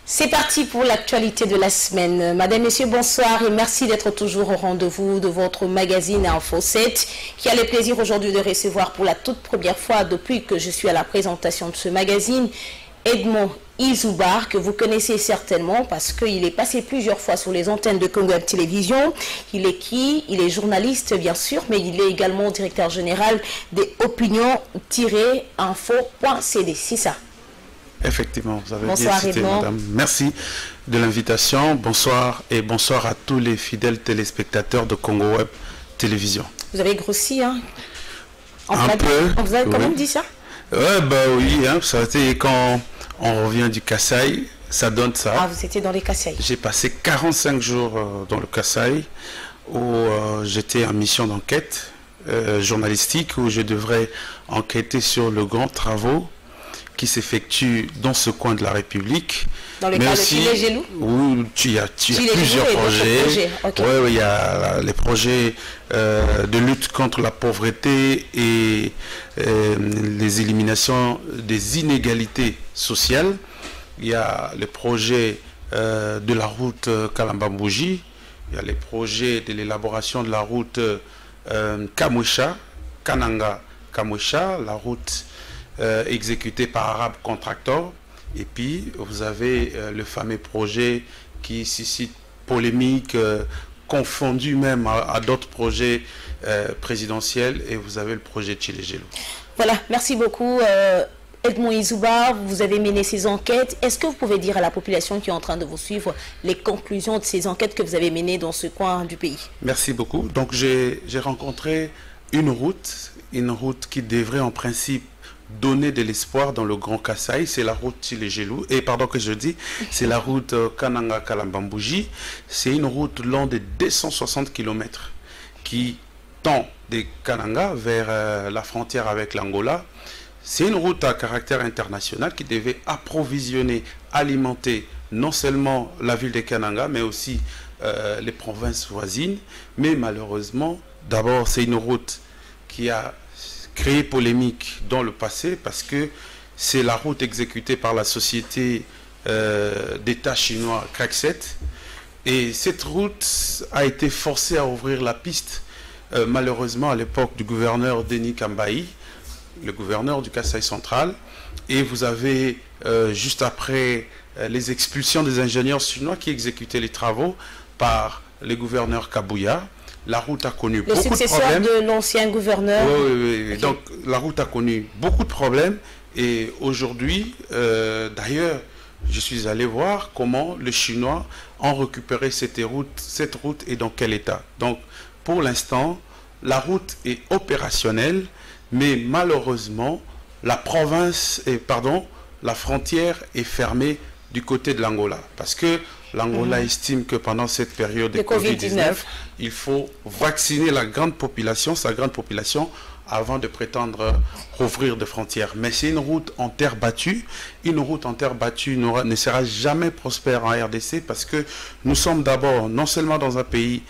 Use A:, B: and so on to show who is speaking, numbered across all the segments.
A: C'est parti pour l'actualité de la semaine. Madame, Messieurs, bonsoir et merci d'être toujours au rendez-vous de votre magazine Info 7 qui a le plaisir aujourd'hui de recevoir pour la toute première fois depuis que je suis à la présentation de ce magazine, Edmond Izoubar, que vous connaissez certainement parce qu'il est passé plusieurs fois sur les antennes de Congo Web Télévision. Il est qui? Il est journaliste bien sûr, mais il est également directeur général des opinions-info.cd. C'est ça?
B: Effectivement, vous avez
A: bonsoir,
B: bien cité,
A: Edmond.
B: madame. Merci de l'invitation. Bonsoir et bonsoir à tous les fidèles téléspectateurs de Congo Web Télévision.
A: Vous avez grossi, hein?
B: Un peu.
A: On vous a quand même dit ça?
B: Ouais, bah oui, hein, ça a été quand on revient du Kasaï, ça donne ça.
A: Ah, vous étiez dans les Kasaï.
B: J'ai passé 45 jours dans le Kasaï où j'étais en mission d'enquête journalistique où je devrais enquêter sur le grand travaux qui s'effectue dans ce coin de la République.
A: Dans le cas de Chile-Gelou?
B: Où il y a plusieurs projets.
A: Okay.
B: Ouais, il y a les projets de lutte contre la pauvreté et les éliminations des inégalités sociales. Il y a les projets de la route Kalambambouji. Il y a les projets de l'élaboration de la route Kamwisha, Kananga-Kamwisha, la route exécuté par Arab Contractor. Et puis vous avez le fameux projet qui suscite polémique, confondu même à d'autres projets présidentiels, et vous avez le projet de Chile-Gelou.
A: Voilà, merci beaucoup Edmond Izoubar, vous avez mené ces enquêtes. Est-ce que vous pouvez dire à la population qui est en train de vous suivre les conclusions de ces enquêtes que vous avez menées dans ce coin du pays?
B: Merci beaucoup. Donc j'ai rencontré une route qui devrait en principe donner de l'espoir dans le Grand Kasaï. C'est la route Chile-Gelou, et pardon que je dis, c'est la route Kananga-Kalambambouji. C'est une route longue de 260 km qui tend de Kananga vers la frontière avec l'Angola. C'est une route à caractère international qui devait approvisionner, alimenter non seulement la ville de Kananga, mais aussi les provinces voisines. Mais malheureusement, d'abord, c'est une route qui a créé polémique dans le passé parce que c'est la route exécutée par la société d'État chinois Crackset, et cette route a été forcée à ouvrir la piste malheureusement à l'époque du gouverneur Denis Kambaï, le gouverneur du Kasaï central, et vous avez juste après les expulsions des ingénieurs chinois qui exécutaient les travaux par le gouverneur Kabouya. La route a connu beaucoup de problèmes. Le successeur
A: de l'ancien gouverneur.
B: Oui. Okay. Donc la route a connu beaucoup de problèmes, et aujourd'hui, d'ailleurs, je suis allé voir comment les Chinois ont récupéré cette route et dans quel état. Donc pour l'instant, la route est opérationnelle, mais malheureusement, la frontière est fermée du côté de l'Angola, parce que l'Angola estime que pendant cette période de Covid-19, il faut vacciner sa grande population, avant de prétendre rouvrir des frontières. Mais c'est une route en terre battue. Une route en terre battue ne sera jamais prospère en RDC, parce que nous sommes d'abord non seulement dans un pays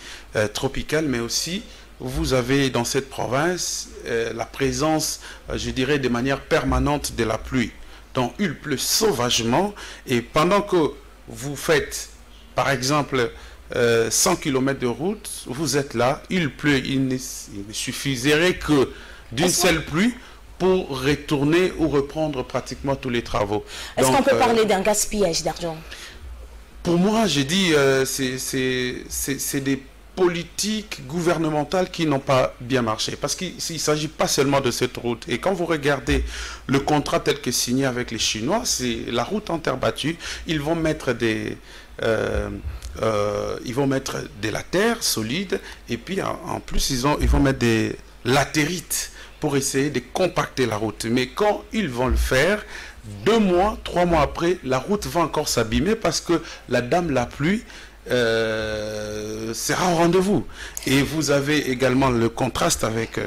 B: tropical, mais aussi vous avez dans cette province la présence, je dirais, de manière permanente de la pluie. Donc il pleut sauvagement, et pendant que vous faites par exemple 100 km de route, vous êtes là, il pleut, il ne suffirait que d'une seule pluie pour retourner ou reprendre pratiquement tous les travaux.
A: Est-ce qu'on peut parler d'un gaspillage d'argent?
B: Pour moi, j'ai dit, c'est des politiques gouvernementales qui n'ont pas bien marché, parce qu'il ne s'agit pas seulement de cette route. Et quand vous regardez le contrat tel que signé avec les Chinois, c'est la route en terre battue. Ils vont mettre ils vont mettre de la terre solide, et puis en plus ils vont mettre des latérites pour essayer de compacter la route. Mais quand ils vont le faire, 2 mois, 3 mois après, la route va encore s'abîmer parce que la dame la pluie sera au rendez-vous. Et vous avez également le contraste avec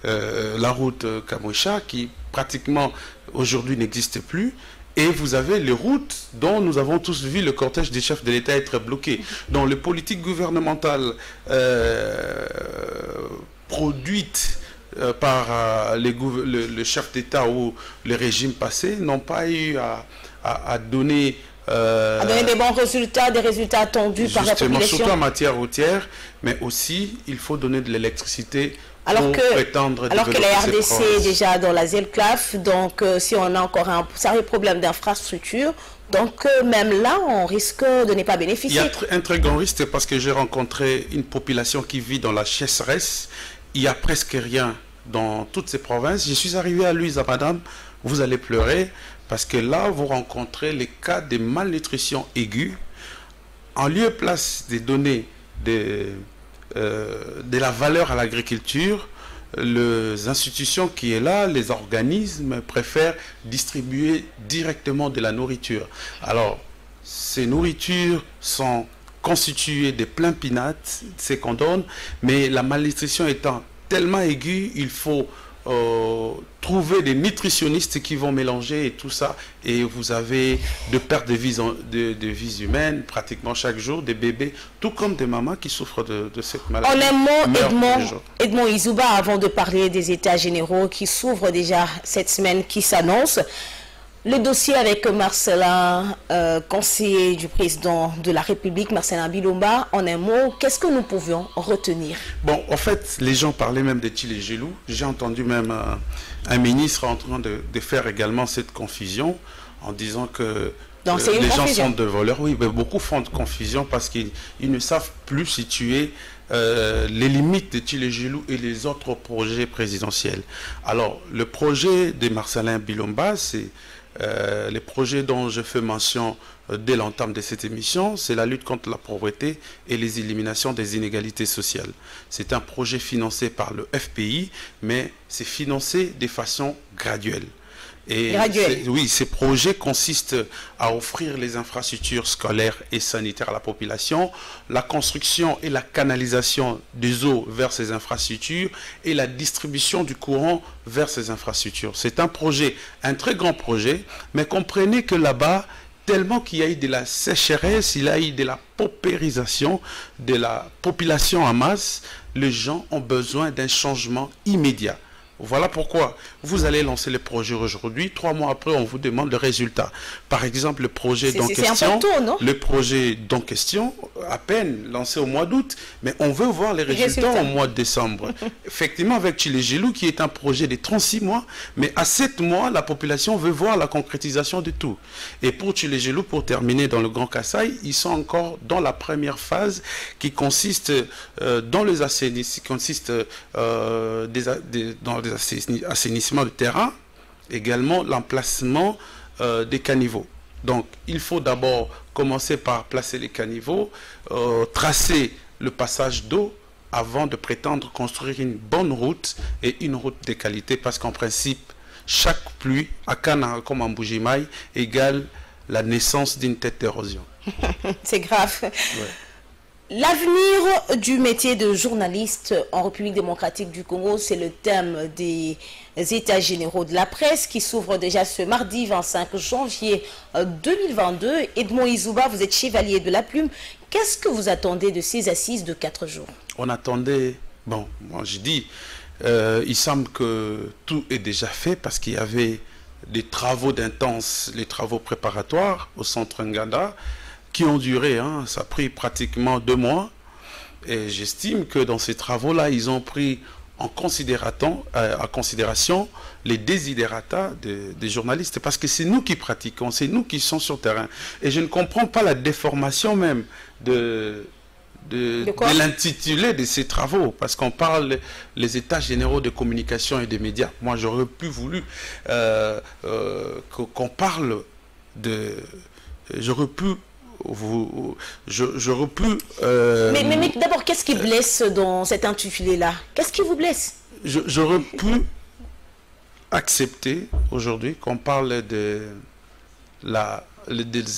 B: la route Kamoucha qui pratiquement aujourd'hui n'existe plus. Et vous avez les routes dont nous avons tous vu le cortège des chefs de l'État être bloqué. Donc les politiques gouvernementales produites par le chef d'État ou le régime passé n'ont pas eu à donner...
A: à donner des bons résultats, des résultats attendus par la population.
B: Surtout en matière routière, mais aussi il faut donner de l'électricité.
A: Alors que la RDC est déjà dans la ZELCLAF, donc si on a encore un sérieux problème d'infrastructure, donc même là, on risque de ne pas bénéficier.
B: Il y a un très grand risque parce que j'ai rencontré une population qui vit dans la chasseresse. Il n'y a presque rien dans toutes ces provinces. Je suis arrivé à Louise, à madame, vous allez pleurer parce que là, vous rencontrez les cas de malnutrition aiguë. En lieu et place des données de la valeur à l'agriculture, les institutions qui est là, les organismes préfèrent distribuer directement de la nourriture. Alors, ces nourritures sont constituées de plein pinates, c'est qu'on donne, mais la malnutrition étant tellement aiguë, il faut trouver des nutritionnistes qui vont mélanger et tout ça, et vous avez de pertes de vies humaines pratiquement chaque jour, des bébés, tout comme des mamans qui souffrent de cette maladie.
A: En un mot, Edmond Izouba, avant de parler des états généraux qui s'ouvrent déjà cette semaine qui s'annonce, le dossier avec Marcelin, conseiller du président de la République, Marcelin Bilomba, en un mot, qu'est-ce que nous pouvions retenir?
B: Bon, en fait, les gens parlaient même de Thilé Gelou. J'ai entendu même un ministre en train de faire également cette confusion en disant que les gens sont de voleurs. Oui, mais beaucoup font de confusion parce qu'ils ne savent plus situer les limites de Thilé Gelou et les autres projets présidentiels. Alors, le projet de Marcelin Bilomba, c'est les projets dont je fais mention dès l'entame de cette émission, c'est la lutte contre la pauvreté et les éliminations des inégalités sociales. C'est un projet financé par le FPI, mais c'est financé de façon graduelle. Et oui, ces projets consistent à offrir les infrastructures scolaires et sanitaires à la population, la construction et la canalisation des eaux vers ces infrastructures et la distribution du courant vers ces infrastructures. C'est un projet, un très grand projet, mais comprenez que là-bas, tellement qu'il y a eu de la sécheresse, il y a eu de la paupérisation de la population en masse, les gens ont besoin d'un changement immédiat. Voilà pourquoi vous allez lancer le projet aujourd'hui. 3 mois après, on vous demande le résultat. Par exemple, le projet d'en question, à peine lancé au mois d'août, mais on veut voir les résultats au mois de décembre. Effectivement, avec Thilé Gelou, qui est un projet de 36 mois, mais à 7 mois, la population veut voir la concrétisation de tout. Et pour Thilé Gelou, pour terminer dans le Grand Kasaï, ils sont encore dans la première phase qui consiste dans les assainissements, dans les assainissements de terrain, également l'emplacement des caniveaux. Donc, il faut d'abord commencer par placer les caniveaux, tracer le passage d'eau avant de prétendre construire une bonne route et une route de qualité, parce qu'en principe, chaque pluie, à Kana comme en Bujimaï, égale la naissance d'une tête d'érosion.
A: C'est grave. Ouais. L'avenir du métier de journaliste en République démocratique du Congo, c'est le thème des États généraux de la presse qui s'ouvrent déjà ce mardi 25 janvier 2022. Edmond Izouba, vous êtes chevalier de la plume. Qu'est-ce que vous attendez de ces assises de 4 jours?
B: On attendait, bon, moi je dis, il semble que tout est déjà fait parce qu'il y avait des travaux d'intense, les travaux préparatoires au centre Nganda, qui ont duré, ça a pris pratiquement 2 mois. Et j'estime que dans ces travaux-là, ils ont pris en considération les desiderata des journalistes. Parce que c'est nous qui pratiquons, c'est nous qui sommes sur le terrain. Et je ne comprends pas la déformation même de l'intitulé de ces travaux. Parce qu'on parle les états généraux de communication et des médias. Moi, j'aurais plus voulu qu'on parle de... J'aurais pu...
A: Mais d'abord, qu'est-ce qui blesse dans cet intitulé-là? Qu'est-ce qui vous blesse?
B: J'aurais pu accepter aujourd'hui qu'on parle des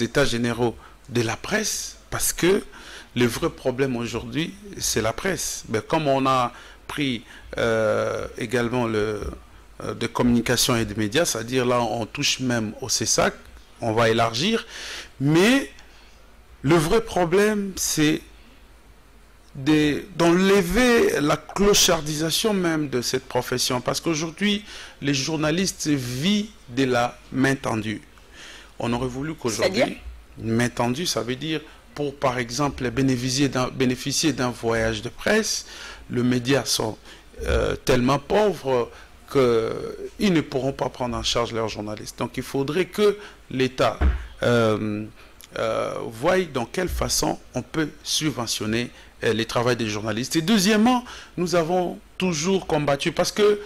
B: états généraux de la presse, parce que le vrai problème aujourd'hui, c'est la presse. Mais comme on a pris également de communication et de médias, c'est-à-dire là on touche même au CESAC, on va élargir, mais le vrai problème c'est d'enlever la clochardisation même de cette profession, parce qu'aujourd'hui les journalistes vivent de la main tendue. On aurait voulu qu'aujourd'hui, main tendue, ça veut dire pour par exemple bénéficier d'un voyage de presse, les médias sont tellement pauvres qu'ils ne pourront pas prendre en charge leurs journalistes. Donc il faudrait que l'État voie dans quelle façon on peut subventionner les travaux des journalistes. Et deuxièmement, nous avons toujours combattu, parce que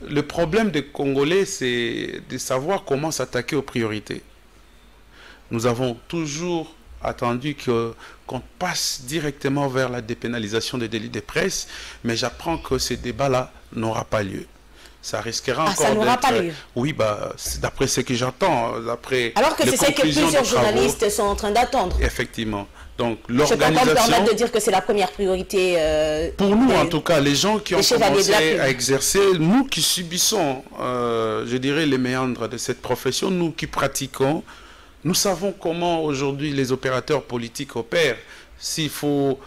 B: le problème des Congolais, c'est de savoir comment s'attaquer aux priorités. Nous avons toujours attendu qu'on passe directement vers la dépénalisation des délits de presse, mais j'apprends que ce débat-là n'aura pas lieu. Ça risquera encore d'être... Oui, c'est d'après ce que j'entends,
A: alors que c'est ce que plusieurs journalistes sont en train d'attendre.
B: Effectivement. Donc l'organisation...
A: Je peux pas me permettre de dire que c'est la première priorité...
B: pour nous, en tout cas, les gens qui ont commencé à exercer, nous qui subissons, je dirais, les méandres de cette profession, nous qui pratiquons, nous savons comment aujourd'hui les opérateurs politiques opèrent. S'il faut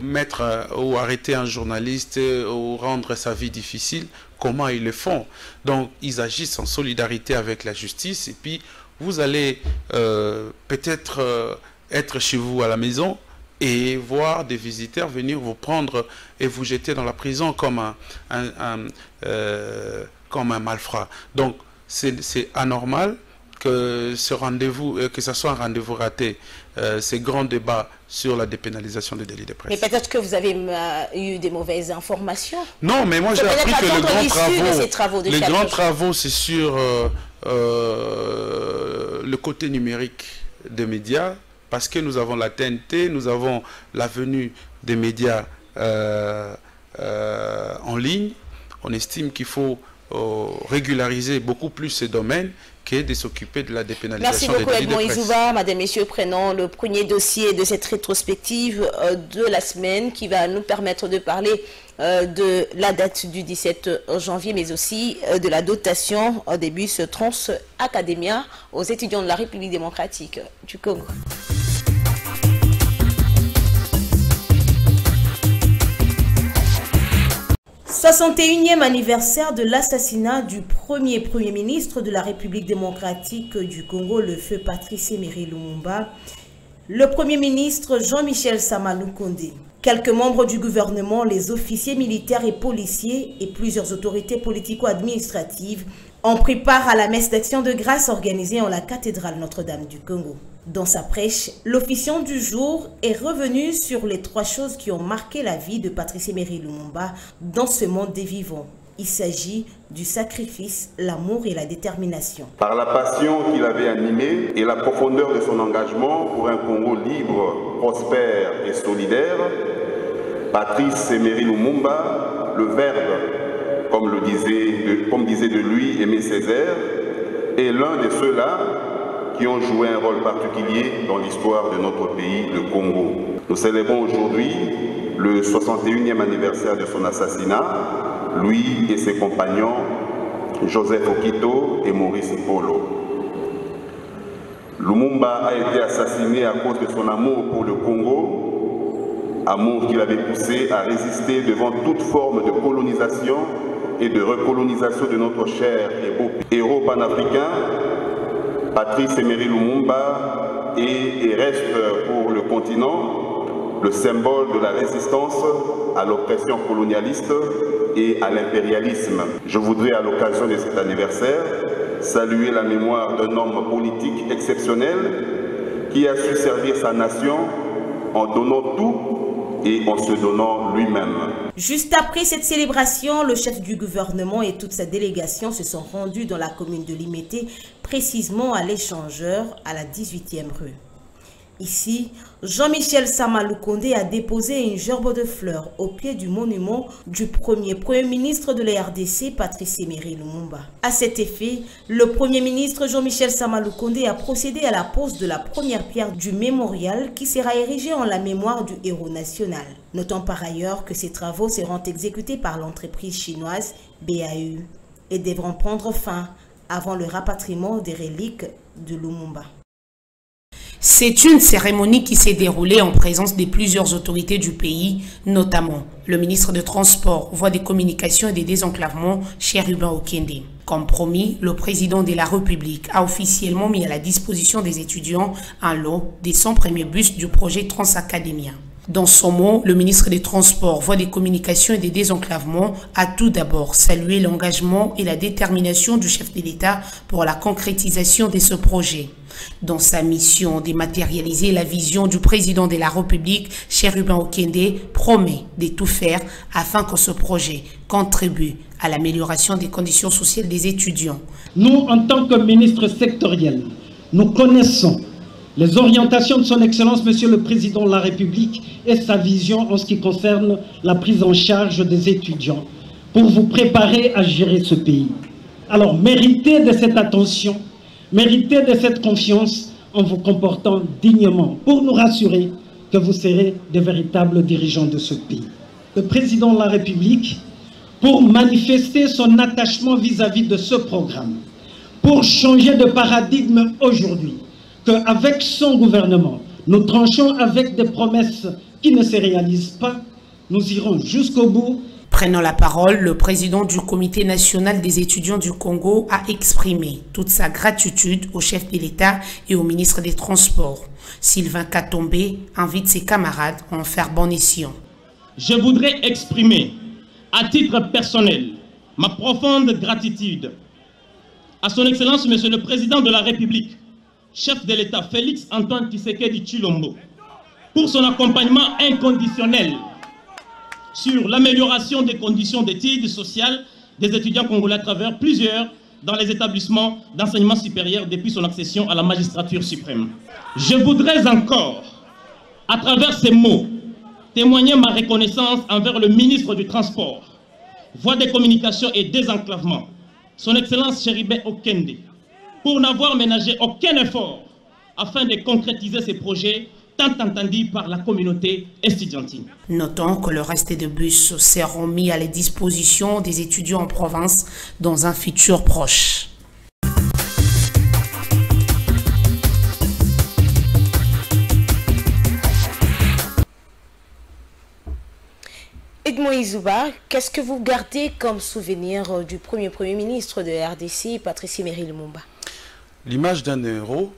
B: mettre ou arrêter un journaliste ou rendre sa vie difficile, comment ils le font. Donc ils agissent en solidarité avec la justice, et puis vous allez peut-être être chez vous à la maison et voir des visiteurs venir vous prendre et vous jeter dans la prison comme un malfrat. Donc c'est anormal que ce rendez-vous, que ce soit un rendez-vous raté, ces grands débats sur la dépénalisation des délits de presse.
A: Mais peut-être que vous avez eu des mauvaises informations.
B: Non, mais moi j'ai appris que les grands travaux, c'est sur le côté numérique des médias, parce que nous avons la TNT, nous avons la venue des médias en ligne. On estime qu'il faut régulariser beaucoup plus ces domaines que de s'occuper de la dépénalisation des délits de presse.
A: Merci beaucoup, Edmond Izouba. Madame, Messieurs, prenons le premier dossier de cette rétrospective de la semaine qui va nous permettre de parler de la date du 17 janvier, mais aussi de la dotation des bus Trans Academia aux étudiants de la République démocratique du Congo. 61e anniversaire de l'assassinat du premier ministre de la République démocratique du Congo, le feu Patrice Emery Lumumba, le Premier ministre Jean-Michel Sama Lukonde. Quelques membres du gouvernement, les officiers militaires et policiers et plusieurs autorités politico-administratives ont pris part à la messe d'action de grâce organisée en la cathédrale Notre-Dame du Congo. Dans sa prêche, l'officiant du jour est revenu sur les 3 choses qui ont marqué la vie de Patrice Emery Lumumba dans ce monde des vivants. Il s'agit du sacrifice, l'amour et la détermination.
C: Par la passion qu'il avait animée et la profondeur de son engagement pour un Congo libre, prospère et solidaire, Patrice Emery Lumumba, le Verbe, comme disait de lui Aimé Césaire, est l'un de ceux-là qui ont joué un rôle particulier dans l'histoire de notre pays, le Congo. Nous célébrons aujourd'hui le 61e anniversaire de son assassinat, lui et ses compagnons Joseph Okito et Maurice Polo. Lumumba a été assassiné à cause de son amour pour le Congo, amour qui l'avait poussé à résister devant toute forme de colonisation et de recolonisation de notre cher et beau héros panafricain. Patrice Emery Lumumba est et reste pour le continent le symbole de la résistance à l'oppression colonialiste et à l'impérialisme. Je voudrais, à l'occasion de cet anniversaire, saluer la mémoire d'un homme politique exceptionnel qui a su servir sa nation en donnant tout et en se donnant lui-même.
A: Juste après cette célébration, le chef du gouvernement et toute sa délégation se sont rendus dans la commune de Limete, précisément à l'Échangeur, à la 18e rue.
D: Ici, Jean-Michel Sama Lukonde a déposé une gerbe de fleurs au pied du monument du premier ministre de la RDC, Patrice Emery Lumumba. À cet effet, le Premier ministre Jean-Michel Sama Lukonde a procédé à la pose de la première pierre du mémorial qui sera érigé en la mémoire du héros national. Notons par ailleurs que ces travaux seront exécutés par l'entreprise chinoise BAU et devront prendre fin avant le rapatriement des reliques de Lumumba.
E: C'est une cérémonie qui s'est déroulée en présence de plusieurs autorités du pays, notamment le ministre des Transports, Voies des Communications et des Désenclavements, Cherubin Okende. Comme promis, le président de la République a officiellement mis à la disposition des étudiants un lot des 100 premiers bus du projet Transacademia. Dans son mot, le ministre des Transports, Voies des Communications et des Désenclavements a tout d'abord salué l'engagement et la détermination du chef de l'État pour la concrétisation de ce projet. Dans sa mission de matérialiser la vision du président de la République, Cherubin Okende promet de tout faire afin que ce projet contribue à l'amélioration des conditions sociales des étudiants.
F: Nous, en tant que ministre sectoriel, nous connaissons les orientations de son Excellence, Monsieur le Président de la République et sa vision en ce qui concerne la prise en charge des étudiants pour vous préparer à gérer ce pays. Alors, méritez de cette attention, méritez de cette confiance en vous comportant dignement pour nous rassurer que vous serez de véritables dirigeants de ce pays. Le Président de la République, pour manifester son attachement vis-à-vis de ce programme, pour changer de paradigme aujourd'hui, qu'avec son gouvernement, nous tranchons avec des promesses qui ne se réalisent pas, nous irons jusqu'au bout.
E: Prenant la parole, le président du Comité national des étudiants du Congo a exprimé toute sa gratitude au chef de l'État et au ministre des Transports. Sylvain Katombe invite ses camarades à en faire bon escient.
G: Je voudrais exprimer, à titre personnel, ma profonde gratitude à son Excellence, Monsieur le Président de la République, chef de l'État Félix Antoine Tshisekedi Tshilombo, pour son accompagnement inconditionnel sur l'amélioration des conditions d'études sociales des étudiants congolais à travers plusieurs dans les établissements d'enseignement supérieur depuis son accession à la magistrature suprême. Je voudrais encore, à travers ces mots, témoigner ma reconnaissance envers le ministre du Transport, Voies des Communications et Désenclavement, son Excellence Cherubin Okende, pour n'avoir ménagé aucun effort afin de concrétiser ces projets tant entendus par la communauté estudiantine.
E: Notons que le reste des bus seront mis à la disposition des étudiants en province dans un futur proche.
A: Edmond Izouba, qu'est-ce que vous gardez comme souvenir du premier ministre de la RDC, Patrice Emery Lumumba?
B: L'image d'un héros,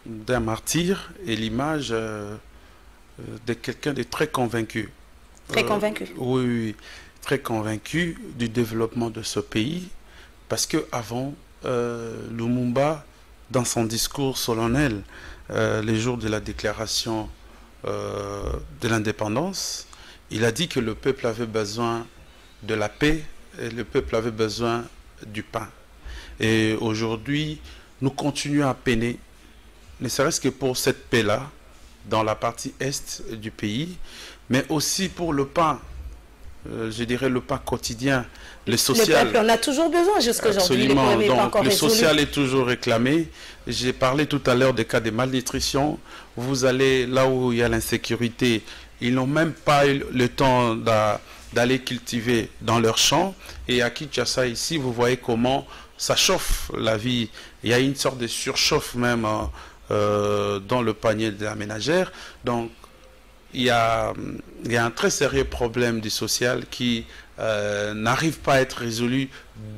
B: d'un martyr et l'image de quelqu'un de très convaincu.
A: Très convaincu.
B: Oui, très convaincu du développement de ce pays. Parce qu'avant, Lumumba, dans son discours solennel, les jours de la déclaration de l'indépendance, il a dit que le peuple avait besoin de la paix et le peuple avait besoin du pain. Et aujourd'hui, nous continuons à peiner, ne serait-ce que pour cette paix-là, dans la partie est du pays, mais aussi pour le pain, je dirais le pain quotidien, le social.
A: Le peuple en a toujours besoin jusqu'aujourd'hui.
B: Absolument, donc le social est toujours réclamé. J'ai parlé tout à l'heure des cas de malnutrition. Vous allez là où il y a l'insécurité, ils n'ont même pas eu le temps d'aller cultiver dans leurs champs. Et à Kinshasa, ici, vous voyez comment ça chauffe la vie. Il y a une sorte de surchauffe même dans le panier de la ménagère. Donc, il y a un très sérieux problème du social qui n'arrive pas à être résolu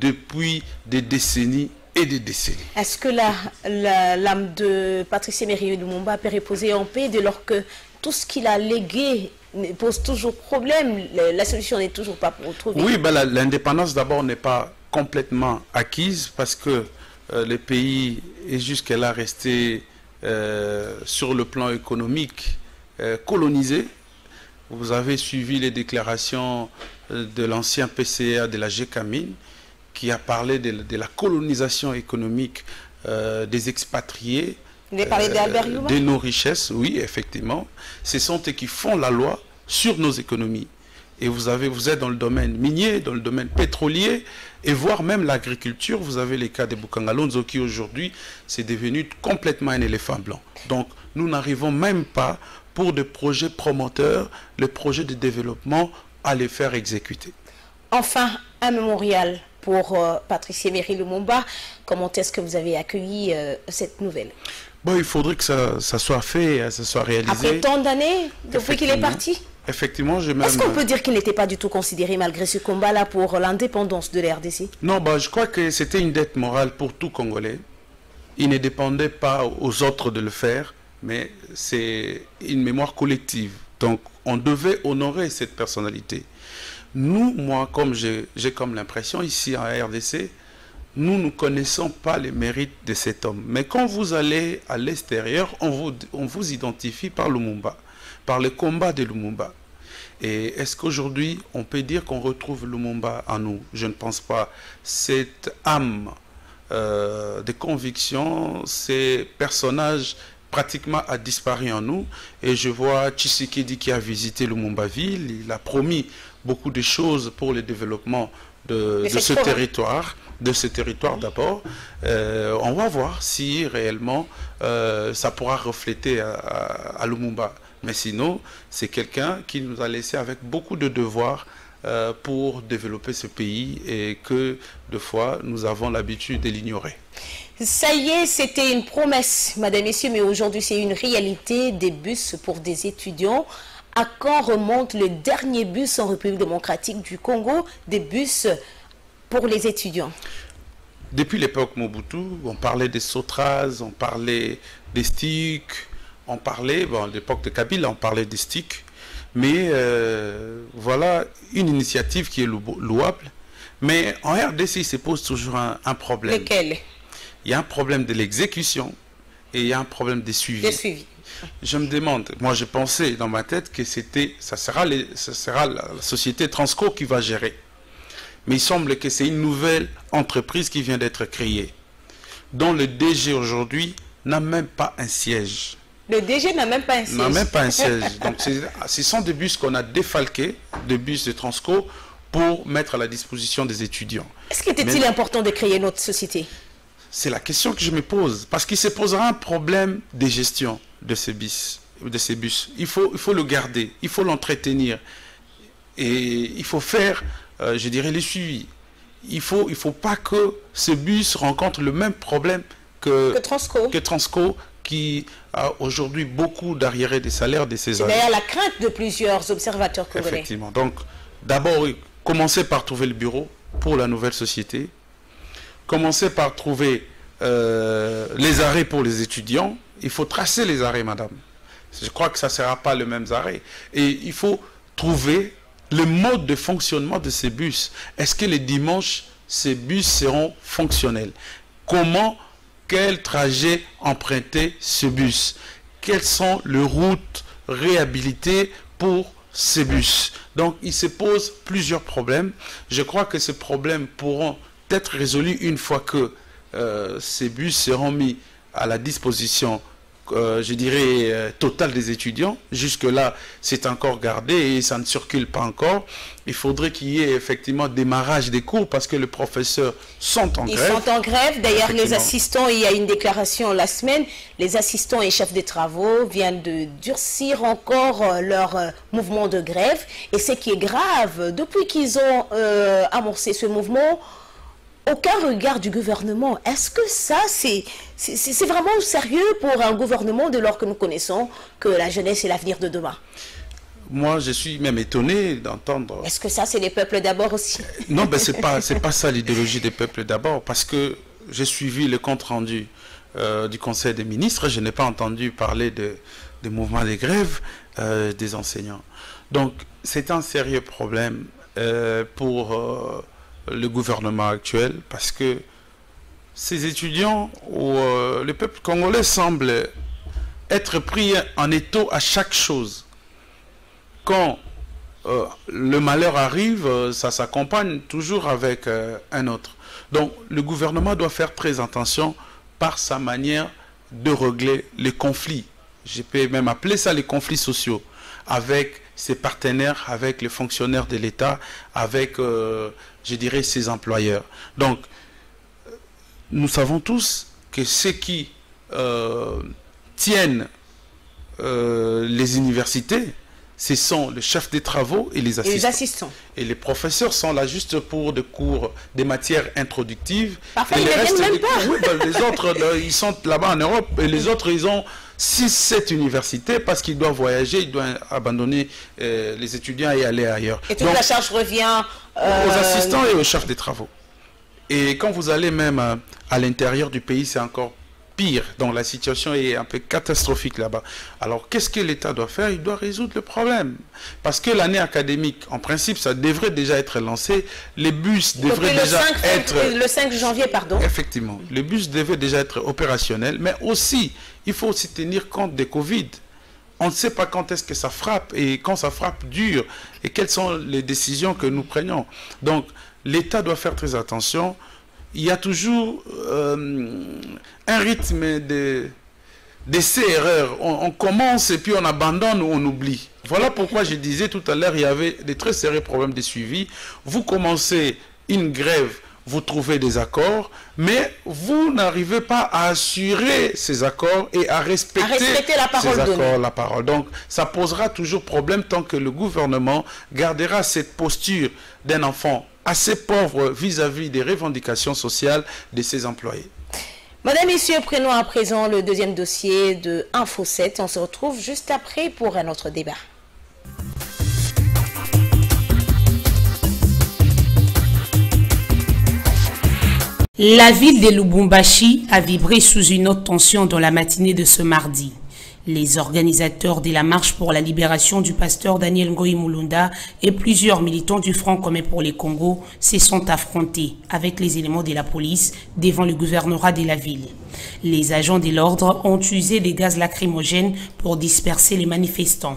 B: depuis des décennies et des décennies.
A: Est-ce que l'âme de Patrice Emery Lumumba peut reposer en paix dès lors que tout ce qu'il a légué pose toujours problème, la solution n'est toujours pas trouvée?
B: Oui, ben l'indépendance d'abord n'est pas complètement acquise parce que le pays est jusqu'à resté sur le plan économique colonisé. Vous avez suivi les déclarations de l'ancien PCA de la GECAMINE qui a parlé de la colonisation économique des expatriés
A: Vous avez parlé d'Albert Yuma?
B: De nos richesses, oui, effectivement. Ce sont eux qui font la loi sur nos économies. Et vous êtes dans le domaine minier, dans le domaine pétrolier, et voire même l'agriculture. Vous avez les cas de Bukangalonzo qui aujourd'hui, c'est devenu complètement un éléphant blanc. Donc, nous n'arrivons même pas, pour des projets promoteurs, les projets de développement, à les faire exécuter.
A: Enfin, un mémorial pour Patrice Emery Lumumba. Comment est-ce que vous avez accueilli cette nouvelle?
B: Bon, il faudrait que ça soit fait, ça soit réalisé.
A: Après tant d'années, depuis qu'il est parti?
B: Effectivement,
A: est-ce qu'on peut dire qu'il n'était pas du tout considéré malgré ce combat-là pour l'indépendance de la RDC? Non,
B: je crois que c'était une dette morale pour tout Congolais. Il ne dépendait pas aux autres de le faire, mais c'est une mémoire collective. Donc, on devait honorer cette personnalité. Nous, moi, comme j'ai comme l'impression ici en RDC, nous ne connaissons pas les mérites de cet homme. Mais quand vous allez à l'extérieur, on vous identifie par Lumumba, par le combat de Lumumba. Et est-ce qu'aujourd'hui, on peut dire qu'on retrouve Lumumba en nous? Je ne pense pas. Cette âme de conviction, ces personnages pratiquement a disparu en nous. Et je vois Tshisekedi qui a visité Lumumba-ville. Il a promis beaucoup de choses pour le développement de ce territoire. De ce territoire d'abord. On va voir si réellement ça pourra refléter à Lumumba. Mais sinon, c'est quelqu'un qui nous a laissé avec beaucoup de devoirs pour développer ce pays et que, de fois, nous avons l'habitude de l'ignorer.
A: Ça y est, c'était une promesse, madame, messieurs, mais aujourd'hui, c'est une réalité, des bus pour des étudiants. À quand remonte le dernier bus en République démocratique du Congo, des bus pour les étudiants?
B: Depuis l'époque Mobutu, on parlait des Sotras, on parlait des sticks, on parlait, à l'époque de Kabila, on parlait des sticks. Mais voilà une initiative qui est louable. Mais en RDC, il se pose toujours un problème.
A: Lequel?
B: Il y a un problème de l'exécution et il y a un problème de suivi.
A: De suivi.
B: Je me demande, moi je pensais dans ma tête que ça sera la société Transco qui va gérer. Mais il semble que c'est une nouvelle entreprise qui vient d'être créée, dont le DG aujourd'hui n'a même pas un siège.
A: Le DG n'a même pas un siège.
B: N'a même pas un siège. Donc ce sont des bus qu'on a défalqués, des bus de Transco, pour mettre à la disposition des étudiants.
A: Est-ce qu'il était-il important de créer notre société?
B: C'est la question que je me pose. Parce qu'il se posera un problème de gestion de ces bus. Il faut le garder, il faut l'entretenir. Et il faut faire, je dirais, le suivi. Il ne faut pas que ce bus rencontre le même problème que Transco, qui a aujourd'hui beaucoup d'arriérés des salaires de ses agents.
A: C'est d'ailleurs la crainte de plusieurs observateurs congolais.
B: Effectivement. Donc, d'abord, commencer par trouver le bureau pour la nouvelle société. Commencer par trouver les arrêts pour les étudiants. Il faut tracer les arrêts, madame. Je crois que ça ne sera pas le même arrêt. Et il faut trouver le mode de fonctionnement de ces bus. Est-ce que les dimanches, ces bus seront fonctionnels? Quel trajet emprunter ce bus? Quelles sont les routes réhabilitées pour ces bus? Donc, il se pose plusieurs problèmes. Je crois que ces problèmes pourront être résolus une fois que ces bus seront mis à la disposition, je dirais, totale des étudiants. Jusque-là, c'est encore gardé et ça ne circule pas encore. Il faudrait qu'il y ait effectivement démarrage des cours parce que les professeurs sont en grève.
A: Ils sont en grève. D'ailleurs, les assistants, il y a une déclaration la semaine, les assistants et chefs des travaux viennent de durcir encore leur mouvement de grève. Et ce qui est grave, depuis qu'ils ont amorcé ce mouvement, aucun regard du gouvernement. Est-ce que ça, c'est vraiment sérieux pour un gouvernement dès lors que nous connaissons que la jeunesse est l'avenir de demain?
B: Moi, je suis même étonné d'entendre...
A: Est-ce que ça, c'est les peuples d'abord aussi?
B: Non, ben, c'est pas ça l'idéologie des peuples d'abord, parce que j'ai suivi le compte-rendu du Conseil des ministres, je n'ai pas entendu parler des mouvements de grève des enseignants. Donc, c'est un sérieux problème pour... le gouvernement actuel, parce que ces étudiants ou le peuple congolais semble être pris en étau à chaque chose. Quand le malheur arrive, ça s'accompagne toujours avec un autre. Donc le gouvernement doit faire très attention par sa manière de régler les conflits. Je peux même appeler ça les conflits sociaux avec ses partenaires, avec les fonctionnaires de l'État, avec, je dirais, ses employeurs. Donc, nous savons tous que ceux qui tiennent les universités, ce sont les chefs des travaux et les assistants. Et les professeurs sont là juste pour des cours, des matières introductives.
A: Parfois,
B: et
A: ils ne viennent même pas.
B: Oui, ben, les autres, ils sont là-bas en Europe. Et les autres, ils ont 6-7 universités parce qu'ils doivent voyager, ils doivent abandonner les étudiants et aller ailleurs.
A: Et toute la charge revient
B: aux assistants et aux chefs des travaux. Et quand vous allez même à l'intérieur du pays, c'est encore pire. Donc la situation est un peu catastrophique là-bas. Alors qu'est-ce que l'État doit faire? Il doit résoudre le problème. Parce que l'année académique, en principe, ça devrait déjà être lancé. Les bus devraient déjà être...
A: Le 5 janvier, pardon.
B: Effectivement. Les bus devaient déjà être opérationnels. Mais aussi, il faut aussi tenir compte des Covid. On ne sait pas quand est-ce que ça frappe et quand ça frappe dur. Et quelles sont les décisions que nous prenons. Donc, l'État doit faire très attention. Il y a toujours un rythme d'essais-erreurs. On commence et puis on abandonne ou on oublie. Voilà pourquoi je disais tout à l'heure, il y avait des très sérieux problèmes de suivi. Vous commencez une grève, vous trouvez des accords, mais vous n'arrivez pas à assurer ces accords et à respecter la parole. Donc, ça posera toujours problème tant que le gouvernement gardera cette posture d'un enfant assez pauvre vis-à-vis des revendications sociales de ses employés.
A: Madame, Messieurs, prenons à présent le deuxième dossier de Info 7. On se retrouve juste après pour un autre débat.
E: La ville de Lubumbashi a vibré sous une haute tension dans la matinée de ce mardi. Les organisateurs de la marche pour la libération du pasteur Daniel Ngoï Mulunda et plusieurs militants du Front commun pour les Congo se sont affrontés avec les éléments de la police devant le gouvernorat de la ville. Les agents de l'ordre ont usé des gaz lacrymogènes pour disperser les manifestants.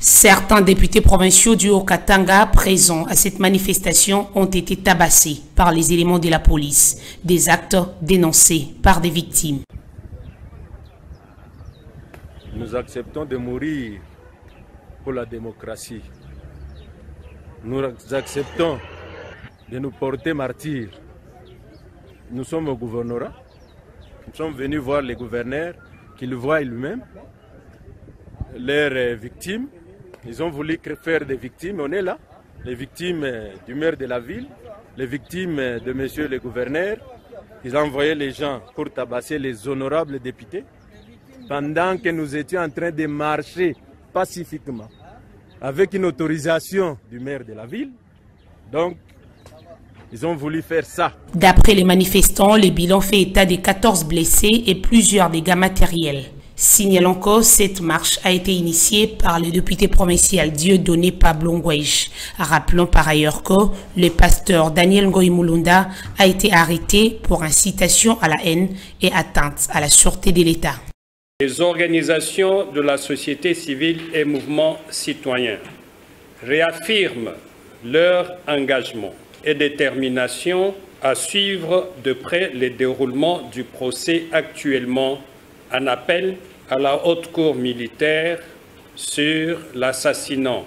E: Certains députés provinciaux du Haut-Katanga présents à cette manifestation ont été tabassés par les éléments de la police, des actes dénoncés par des victimes.
H: Nous acceptons de mourir pour la démocratie. Nous acceptons de nous porter martyrs. Nous sommes au gouvernorat. Nous sommes venus voir les gouverneurs qui le voient lui-même, leurs victimes. Ils ont voulu faire des victimes, on est là. Les victimes du maire de la ville, les victimes de monsieur le gouverneur. Ils ont envoyé les gens pour tabasser les honorables députés pendant que nous étions en train de marcher pacifiquement avec une autorisation du maire de la ville. Donc, ils ont voulu faire ça.
E: D'après les manifestants, le bilan fait état de 14 blessés et plusieurs dégâts matériels. Signalons que cette marche a été initiée par le député provincial Dieudonné Pablo Ngouèche. Rappelons par ailleurs que le pasteur Daniel Ngoï Mulunda a été arrêté pour incitation à la haine et atteinte à la sûreté de l'État.
I: Les organisations de la société civile et mouvements citoyens réaffirment leur engagement et détermination à suivre de près le déroulement du procès actuellement en appel à la Haute Cour militaire sur l'assassinat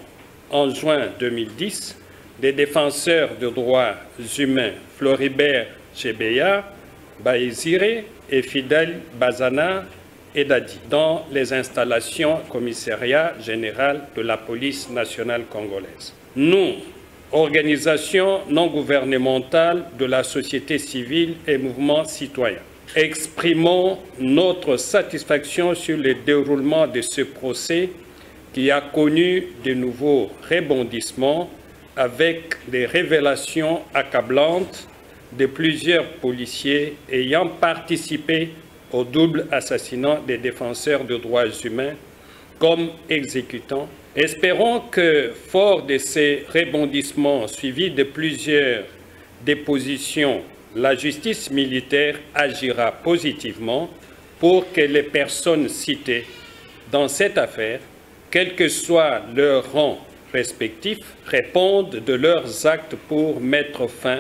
I: en juin 2010 des défenseurs des droits humains Floribert Chebeya, Baïzire et Fidel Bazana et Dadi dans les installations commissariat général de la police nationale congolaise. Nous organisations non gouvernementales de la société civile et mouvements citoyens. Exprimons notre satisfaction sur le déroulement de ce procès qui a connu de nouveaux rebondissements avec des révélations accablantes de plusieurs policiers ayant participé au double assassinat des défenseurs des droits humains comme exécutants. Espérons que, fort de ces rebondissements suivis de plusieurs dépositions, la justice militaire agira positivement pour que les personnes citées dans cette affaire, quel que soit leur rang respectif, répondent de leurs actes pour mettre fin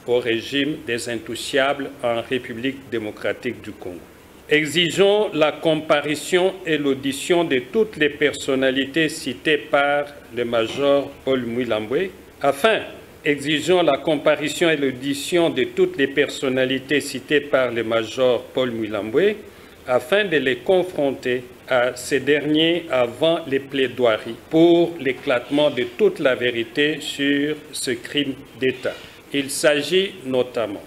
I: au régime des intouchables en République démocratique du Congo. Exigeons la comparution et l'audition de toutes les personnalités citées par le major Paul Mouilambwe. Exigeons la comparution et l'audition de toutes les personnalités citées par le major Paul Mouilambwe afin de les confronter à ces derniers avant les plaidoiries pour l'éclatement de toute la vérité sur ce crime d'État. Il s'agit notamment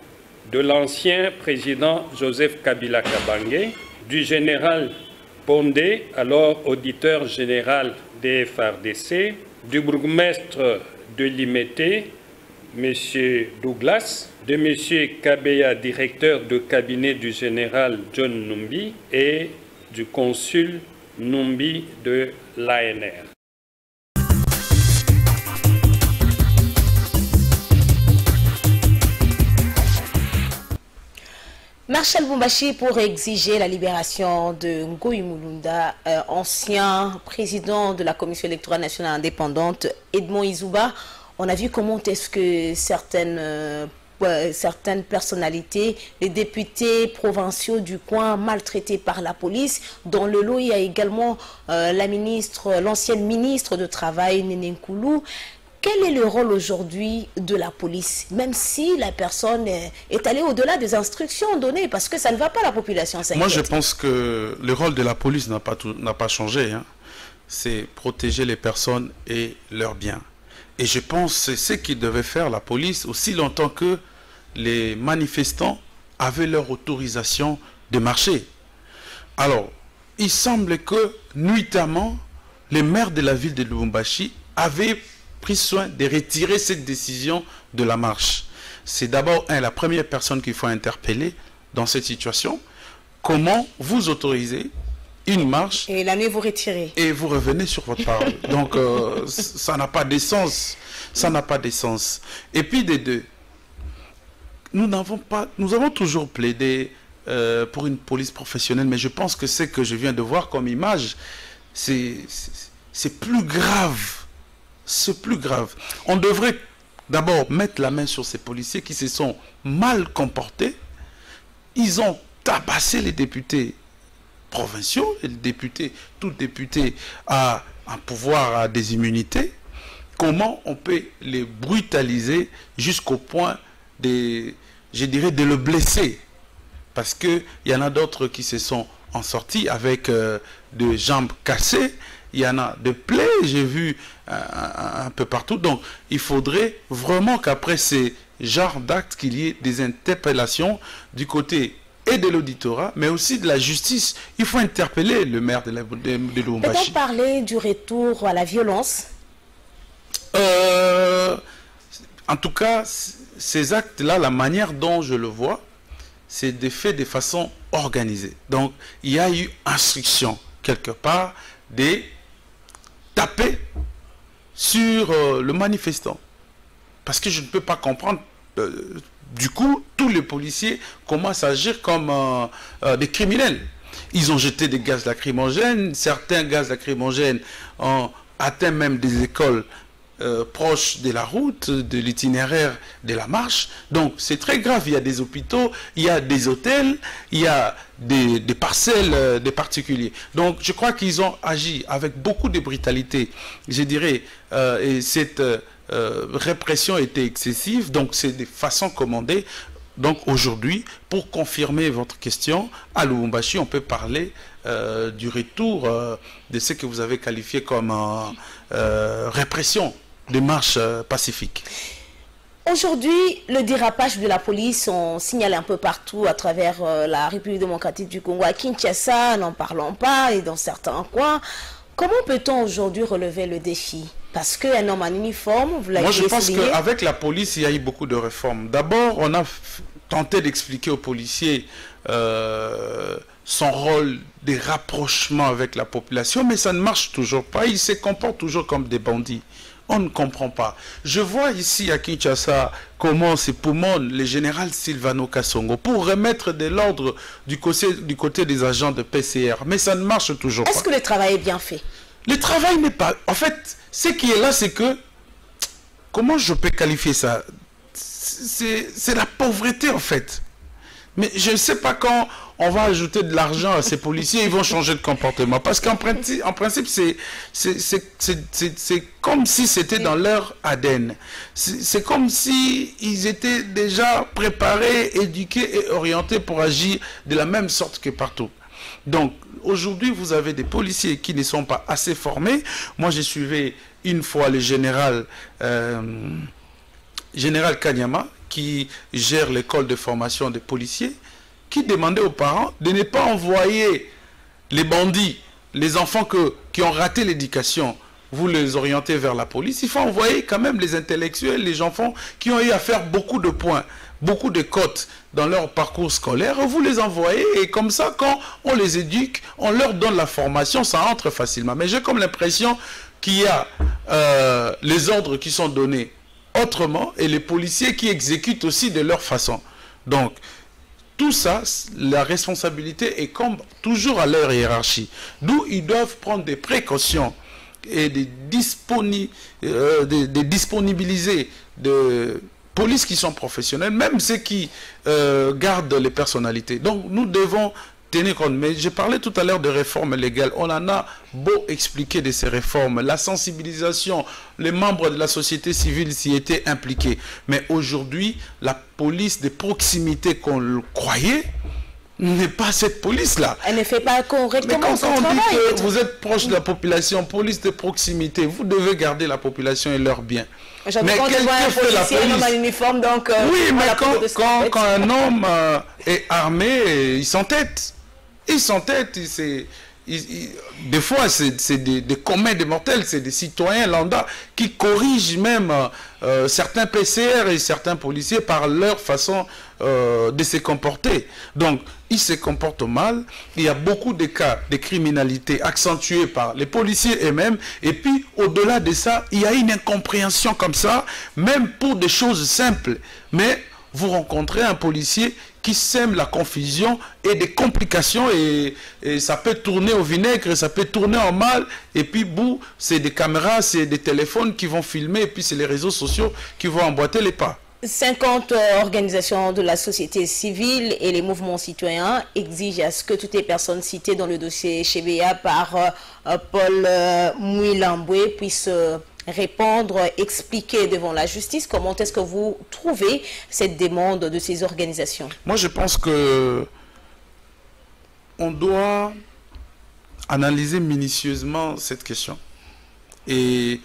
I: de l'ancien président Joseph Kabila Kabange, du général Pondé, alors auditeur général des FARDC, du bourgmestre de Limete, M. Douglas, de M. Kabeya, directeur de cabinet du général John Numbi, et du consul Numbi de l'ANR.
A: Marshal Bumbashi pour exiger la libération de Ngoï Mulunda, ancien président de la Commission électorale nationale indépendante, Edmond Izouba. On a vu comment est-ce que certaines personnalités, les députés provinciaux du coin maltraités par la police. Dans le lot, il y a également l'ancienne ministre de Travail, Néné Nkoulou. Quel est le rôle aujourd'hui de la police, même si la personne est allée au-delà des instructions données, parce que ça ne va pas, la population s'inquiète.
B: Moi, je pense que le rôle de la police n'a pas changé. Hein. C'est protéger les personnes et leurs biens. Et je pense que c'est ce qu'il devait faire la police aussi longtemps que les manifestants avaient leur autorisation de marcher. Alors, il semble que, nuitamment, les maires de la ville de Lubumbashi avaient pris soin de retirer cette décision de la marche. C'est d'abord la première personne qu'il faut interpeller dans cette situation. Comment vous autorisez une marche
A: et la nuit vous retirez
B: et vous revenez sur votre parole? Donc ça n'a pas d'essence. Ça n'a pas d'essence. Et puis des deux, nous avons toujours plaidé pour une police professionnelle, mais je pense que ce que je viens de voir comme image, c'est plus grave. C'est plus grave. On devrait d'abord mettre la main sur ces policiers qui se sont mal comportés. Ils ont tabassé les députés provinciaux, et tout député a un pouvoir, a des immunités. Comment on peut les brutaliser jusqu'au point de le blesser? Parce qu'il y en a d'autres qui se sont en sortis avec de jambes cassées. Il y en a de plaies, j'ai vu un peu partout. Donc, il faudrait vraiment qu'après ces genres d'actes, qu'il y ait des interpellations du côté et de l'auditorat, mais aussi de la justice. Il faut interpeller le maire de Lubumbashi.
A: Peut-on parler du retour à la violence?
B: En tout cas, ces actes-là, la manière dont je le vois, c'est des faits de façon organisée. Donc, il y a eu instruction, quelque part, de taper sur le manifestant. Parce que je ne peux pas comprendre, du coup, tous les policiers commencent à agir comme des criminels. Ils ont jeté des gaz lacrymogènes, certains gaz lacrymogènes ont atteint même des écoles proches de la route, de l'itinéraire de la marche. Donc c'est très grave. Il y a des hôpitaux, il y a des hôtels, il y a des parcelles des particuliers. Donc je crois qu'ils ont agi avec beaucoup de brutalité, je dirais, et cette répression était excessive, donc c'est des façons commandées. Donc aujourd'hui, pour confirmer votre question, à Lubumbashi, on peut parler du retour de ce que vous avez qualifié comme répression. marches pacifiques.
A: Aujourd'hui, le dérapage de la police, on signale un peu partout à travers la République démocratique du Congo. À Kinshasa, n'en parlons pas, et dans certains coins. Comment peut-on aujourd'hui relever le défi? Parce qu'un homme en uniforme, vous l'avez souligné. Moi, je pense
B: qu'avec la police, il y a eu beaucoup de réformes. D'abord, on a tenté d'expliquer aux policiers son rôle des rapprochements avec la population, mais ça ne marche toujours pas. Ils se comportent toujours comme des bandits. On ne comprend pas. Je vois ici à Kinshasa comment c'est poumon le général Silvano Kasongo pour remettre de l'ordre du côté des agents de PCR. Mais ça ne marche toujours pas.
A: Est-ce que le travail est bien fait?
B: Le travail n'est pas... En fait, ce qui est là, c'est que... Comment je peux qualifier ça? C'est la pauvreté, en fait. Mais je ne sais pas quand on va ajouter de l'argent à ces policiers, ils vont changer de comportement. Parce qu'en principe, c'est comme si c'était dans leur ADN. C'est comme si ils étaient déjà préparés, éduqués et orientés pour agir de la même sorte que partout. Donc, aujourd'hui, vous avez des policiers qui ne sont pas assez formés. Moi, j'ai suivi une fois le général Kanyama, qui gère l'école de formation des policiers, qui demandait aux parents de ne pas envoyer les bandits, les enfants qui ont raté l'éducation, vous les orientez vers la police. Il faut envoyer quand même les intellectuels, les enfants qui ont eu à faire beaucoup de points, beaucoup de cotes dans leur parcours scolaire, vous les envoyez et comme ça, quand on les éduque, on leur donne la formation, ça entre facilement. Mais j'ai comme l'impression qu'il y a les ordres qui sont donnés autrement et les policiers qui exécutent aussi de leur façon. Donc, tout ça, la responsabilité est comme toujours à leur hiérarchie. D'où ils doivent prendre des précautions et de disponibiliser de polices qui sont professionnelles, même ceux qui gardent les personnalités. Donc nous devons tenir compte. Mais j'ai parlé tout à l'heure de réformes légales. On en a beau expliquer de ces réformes. La sensibilisation, les membres de la société civile s'y étaient impliqués. Mais aujourd'hui, la police de proximité qu'on le croyait n'est pas cette police-là.
A: Elle ne fait pas correctement son travail.
B: Mais quand on dit que vous êtes proche de la population, police de proximité, vous devez garder la population et leurs biens.
A: Mais quand tu vois un policier, un homme en uniforme, donc...
B: oui, mais quand un homme est armé, il s'entête. Il s'entête, des fois, c'est des communs des mortels, c'est des citoyens lambda qui corrigent même certains PCR et certains policiers par leur façon de se comporter. Donc, ils se comportent mal. Il y a beaucoup de cas de criminalité accentués par les policiers eux-mêmes. Et puis, au-delà de ça, il y a une incompréhension comme ça, même pour des choses simples. Mais vous rencontrez un policier qui sème la confusion et des complications et ça peut tourner au vinaigre, ça peut tourner en mal et puis bout, c'est des caméras, c'est des téléphones qui vont filmer et puis c'est les réseaux sociaux qui vont emboîter les pas.
A: 50 organisations de la société civile et les mouvements citoyens exigent à ce que toutes les personnes citées dans le dossier Chebea par Paul Mouilamboué puissent répondre, expliquer devant la justice. Comment est-ce que vous trouvez cette demande de ces organisations?
B: Moi, je pense que on doit analyser minutieusement cette question. Et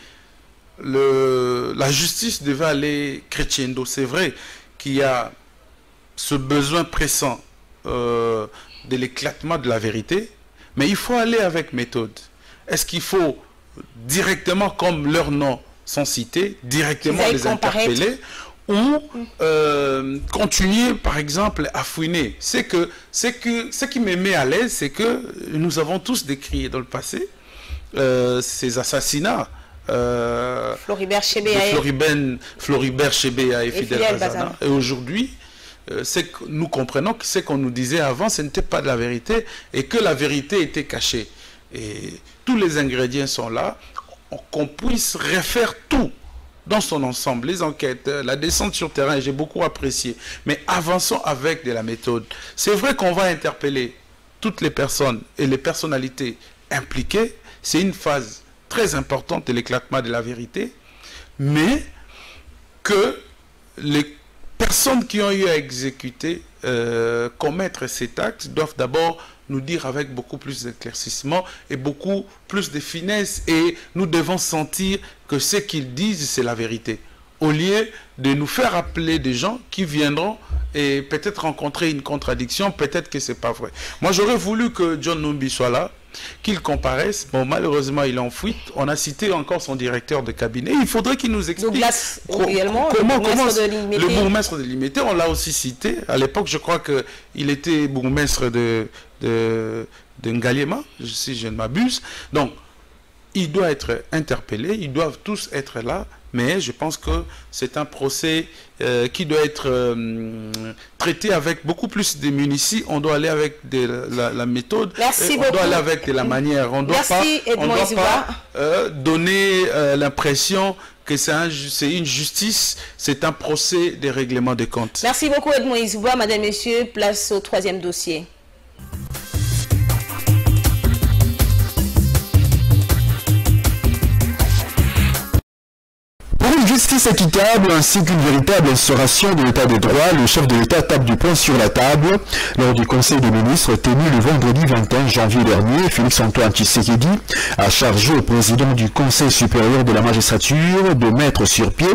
B: la justice devait aller crescendo. C'est vrai qu'il y a ce besoin pressant de l'éclatement de la vérité, mais il faut aller avec méthode. Est-ce qu'il faut directement, comme leurs noms sont cités, directement les interpeller ou continuer, par exemple, à fouiner? Ce qui me met à l'aise, c'est que nous avons tous décrié dans le passé ces assassinats.
A: Floribert Chebea
B: et Fidel Bazana. Et aujourd'hui, nous comprenons que ce qu'on nous disait avant, ce n'était pas de la vérité et que la vérité était cachée. Et tous les ingrédients sont là, qu'on puisse refaire tout dans son ensemble, les enquêtes, la descente sur terrain, j'ai beaucoup apprécié. Mais avançons avec de la méthode. C'est vrai qu'on va interpeller toutes les personnes et les personnalités impliquées. C'est une phase très importante de l'éclatement de la vérité. Mais que les personnes qui ont eu à exécuter, commettre cet acte doivent d'abord nous dire avec beaucoup plus d'éclaircissement et beaucoup plus de finesse, et nous devons sentir que ce qu'ils disent, c'est la vérité, au lieu de nous faire appeler des gens qui viendront et peut-être rencontrer une contradiction, peut-être que c'est pas vrai. Moi, j'aurais voulu que John Numbi soit là, qu'il comparaisse. Bon, malheureusement, il est en fuite. On a cité encore son directeur de cabinet. Il faudrait qu'il nous explique comment le bourgmestre de Limité, on l'a aussi cité. À l'époque, je crois qu'il était bourgmestre de Ngaliema, si je ne m'abuse. Donc, il doit être interpellé. Ils doivent tous être là. Mais je pense que c'est un procès qui doit être traité avec beaucoup plus de munitions. On doit aller avec la méthode.
A: Merci
B: beaucoup. On doit aller avec de la manière. On ne doit pas donner l'impression que c'est une justice, c'est un procès des règlements de comptes.
A: Merci beaucoup Edmond Izouba. Madame, Messieurs, place au troisième dossier.
J: Justice équitable ainsi qu'une véritable instauration de l'état de droit, le chef de l'État tape du poing sur la table. Lors du Conseil des ministres tenu le vendredi 21 janvier dernier, Félix-Antoine Tshisekedi a chargé au président du Conseil supérieur de la magistrature de mettre sur pied,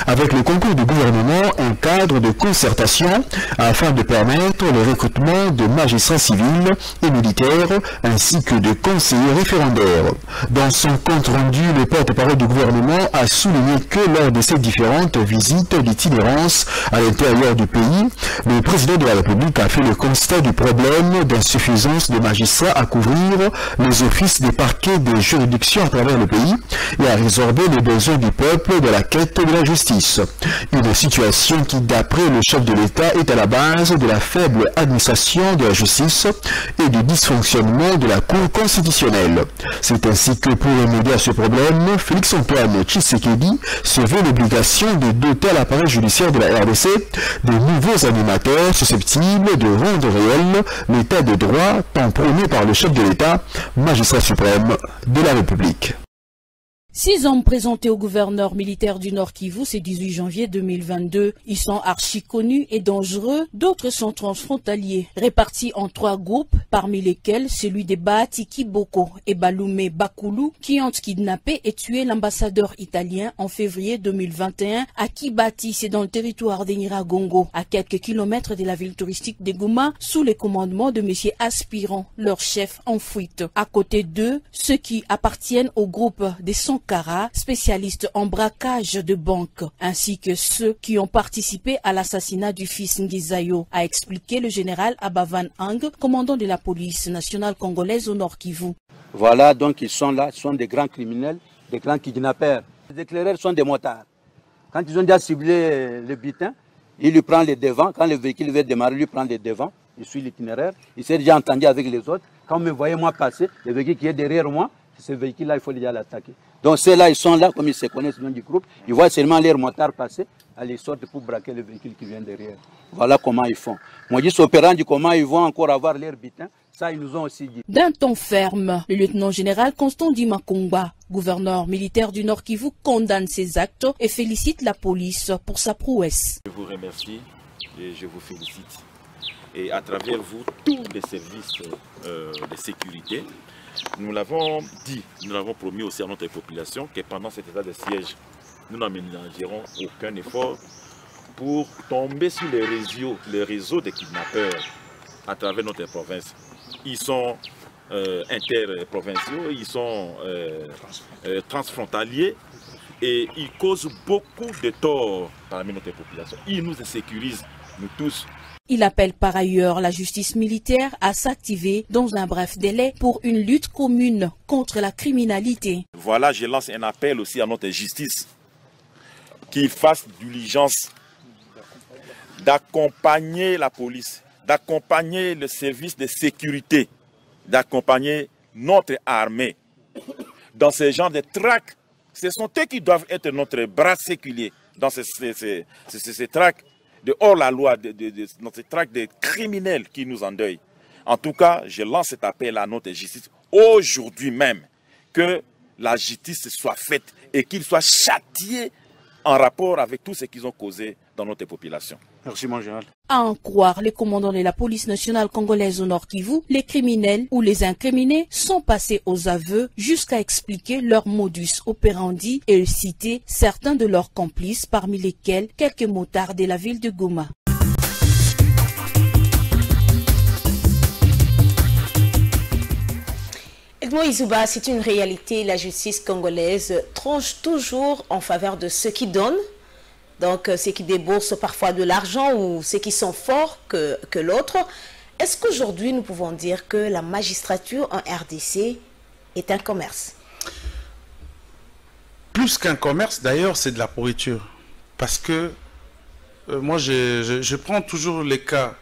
J: avec le concours du gouvernement, un cadre de concertation afin de permettre le recrutement de magistrats civils et militaires ainsi que de conseillers référendaires. Dans son compte rendu, le porte-parole du gouvernement a souligné que lors de ces différentes visites d'itinérance à l'intérieur du pays, le président de la République a fait le constat du problème d'insuffisance de magistrats à couvrir les offices des parquets des juridictions à travers le pays et à résorber les besoins du peuple de la quête de la justice. Une situation qui, d'après le chef de l'État, est à la base de la faible administration de la justice et du dysfonctionnement de la Cour constitutionnelle. C'est ainsi que pour remédier à ce problème, Félix-Antoine Tshisekedi se veut l'obligation de doter l'appareil judiciaire de la RDC de nouveaux animateurs susceptibles de rendre réel l'état de droit tant prôné par le chef de l'État, magistrat suprême de la République.
K: 6 hommes présentés au gouverneur militaire du Nord Kivu ce 18 janvier 2022. Ils sont archi connus et dangereux. D'autres sont transfrontaliers, répartis en 3 groupes, parmi lesquels celui des Bahati Kiboko et Balume Bakulu, qui ont kidnappé et tué l'ambassadeur italien en février 2021 à Kibati, c'est dans le territoire des Nyiragongo, à quelques kilomètres de la ville touristique de Goma, sous les commandements de M. Aspirant, leur chef en fuite. À côté d'eux, ceux qui appartiennent au groupe des Sankara, spécialiste en braquage de banques, ainsi que ceux qui ont participé à l'assassinat du fils Ngizayo, a expliqué le général Abavan Ang, commandant de la police nationale congolaise au Nord Kivu.
L: Voilà, donc ils sont là, ils sont des grands criminels, des grands kidnappeurs. Les éclaireurs sont des motards. Quand ils ont déjà ciblé le butin, il lui prend les devants. Quand le véhicule veut démarrer, il lui prend les devants. Il suit l'itinéraire. Il s'est déjà entendu avec les autres. Quand vous me voyez moi passer, le véhicule qui est derrière moi, ce véhicule-là, il faut déjà l'attaquer. Donc ceux-là, ils sont là, comme ils se connaissent dans du groupe, ils voient seulement leurs motards passer, ils sortent pour braquer le véhicule qui vient derrière. Voilà comment ils font. Moi, je dis opérandi, comment ils vont encore avoir leur butin, ça, ils nous ont aussi dit.
K: D'un ton ferme, le lieutenant-général Constant Dimakongba, gouverneur militaire du Nord Kivu, condamne ces actes et félicite la police pour sa prouesse.
M: Je vous remercie et je vous félicite. Et à travers vous, tous les services de sécurité, nous l'avons dit, nous l'avons promis aussi à notre population que pendant cet état de siège, nous n'aménagerons aucun effort pour tomber sur les réseaux des kidnappeurs à travers notre province. Ils sont interprovinciaux, ils sont transfrontaliers et ils causent beaucoup de tort parmi notre population. Ils nous insécurisent, nous tous.
K: Il appelle par ailleurs la justice militaire à s'activer dans un bref délai pour une lutte commune contre la criminalité.
M: Voilà, je lance un appel aussi à notre justice qu'il fasse diligence d'accompagner la police, d'accompagner le service de sécurité, d'accompagner notre armée dans ce genre de traques. Ce sont eux qui doivent être notre bras séculier dans ces traques de hors la loi, dans ces traques de criminels qui nous endeuillent. En tout cas, je lance cet appel à notre justice aujourd'hui même, que la justice soit faite et qu'ils soient châtiés en rapport avec tout ce qu'ils ont causé dans notre population.
N: Merci, mon général.
K: À en croire les commandants de la police nationale congolaise au Nord Kivu, les criminels ou les incriminés sont passés aux aveux jusqu'à expliquer leur modus operandi et citer certains de leurs complices, parmi lesquels quelques motards de la ville de Goma.
A: Edmond Izouba, c'est une réalité, la justice congolaise tranche toujours en faveur de ceux qui donnent, donc ceux qui déboursent parfois de l'argent ou ceux qui sont forts que l'autre. Est-ce qu'aujourd'hui nous pouvons dire que la magistrature en RDC est un commerce?
B: Plus qu'un commerce, d'ailleurs, c'est de la pourriture. Parce que moi, je prends toujours les cas,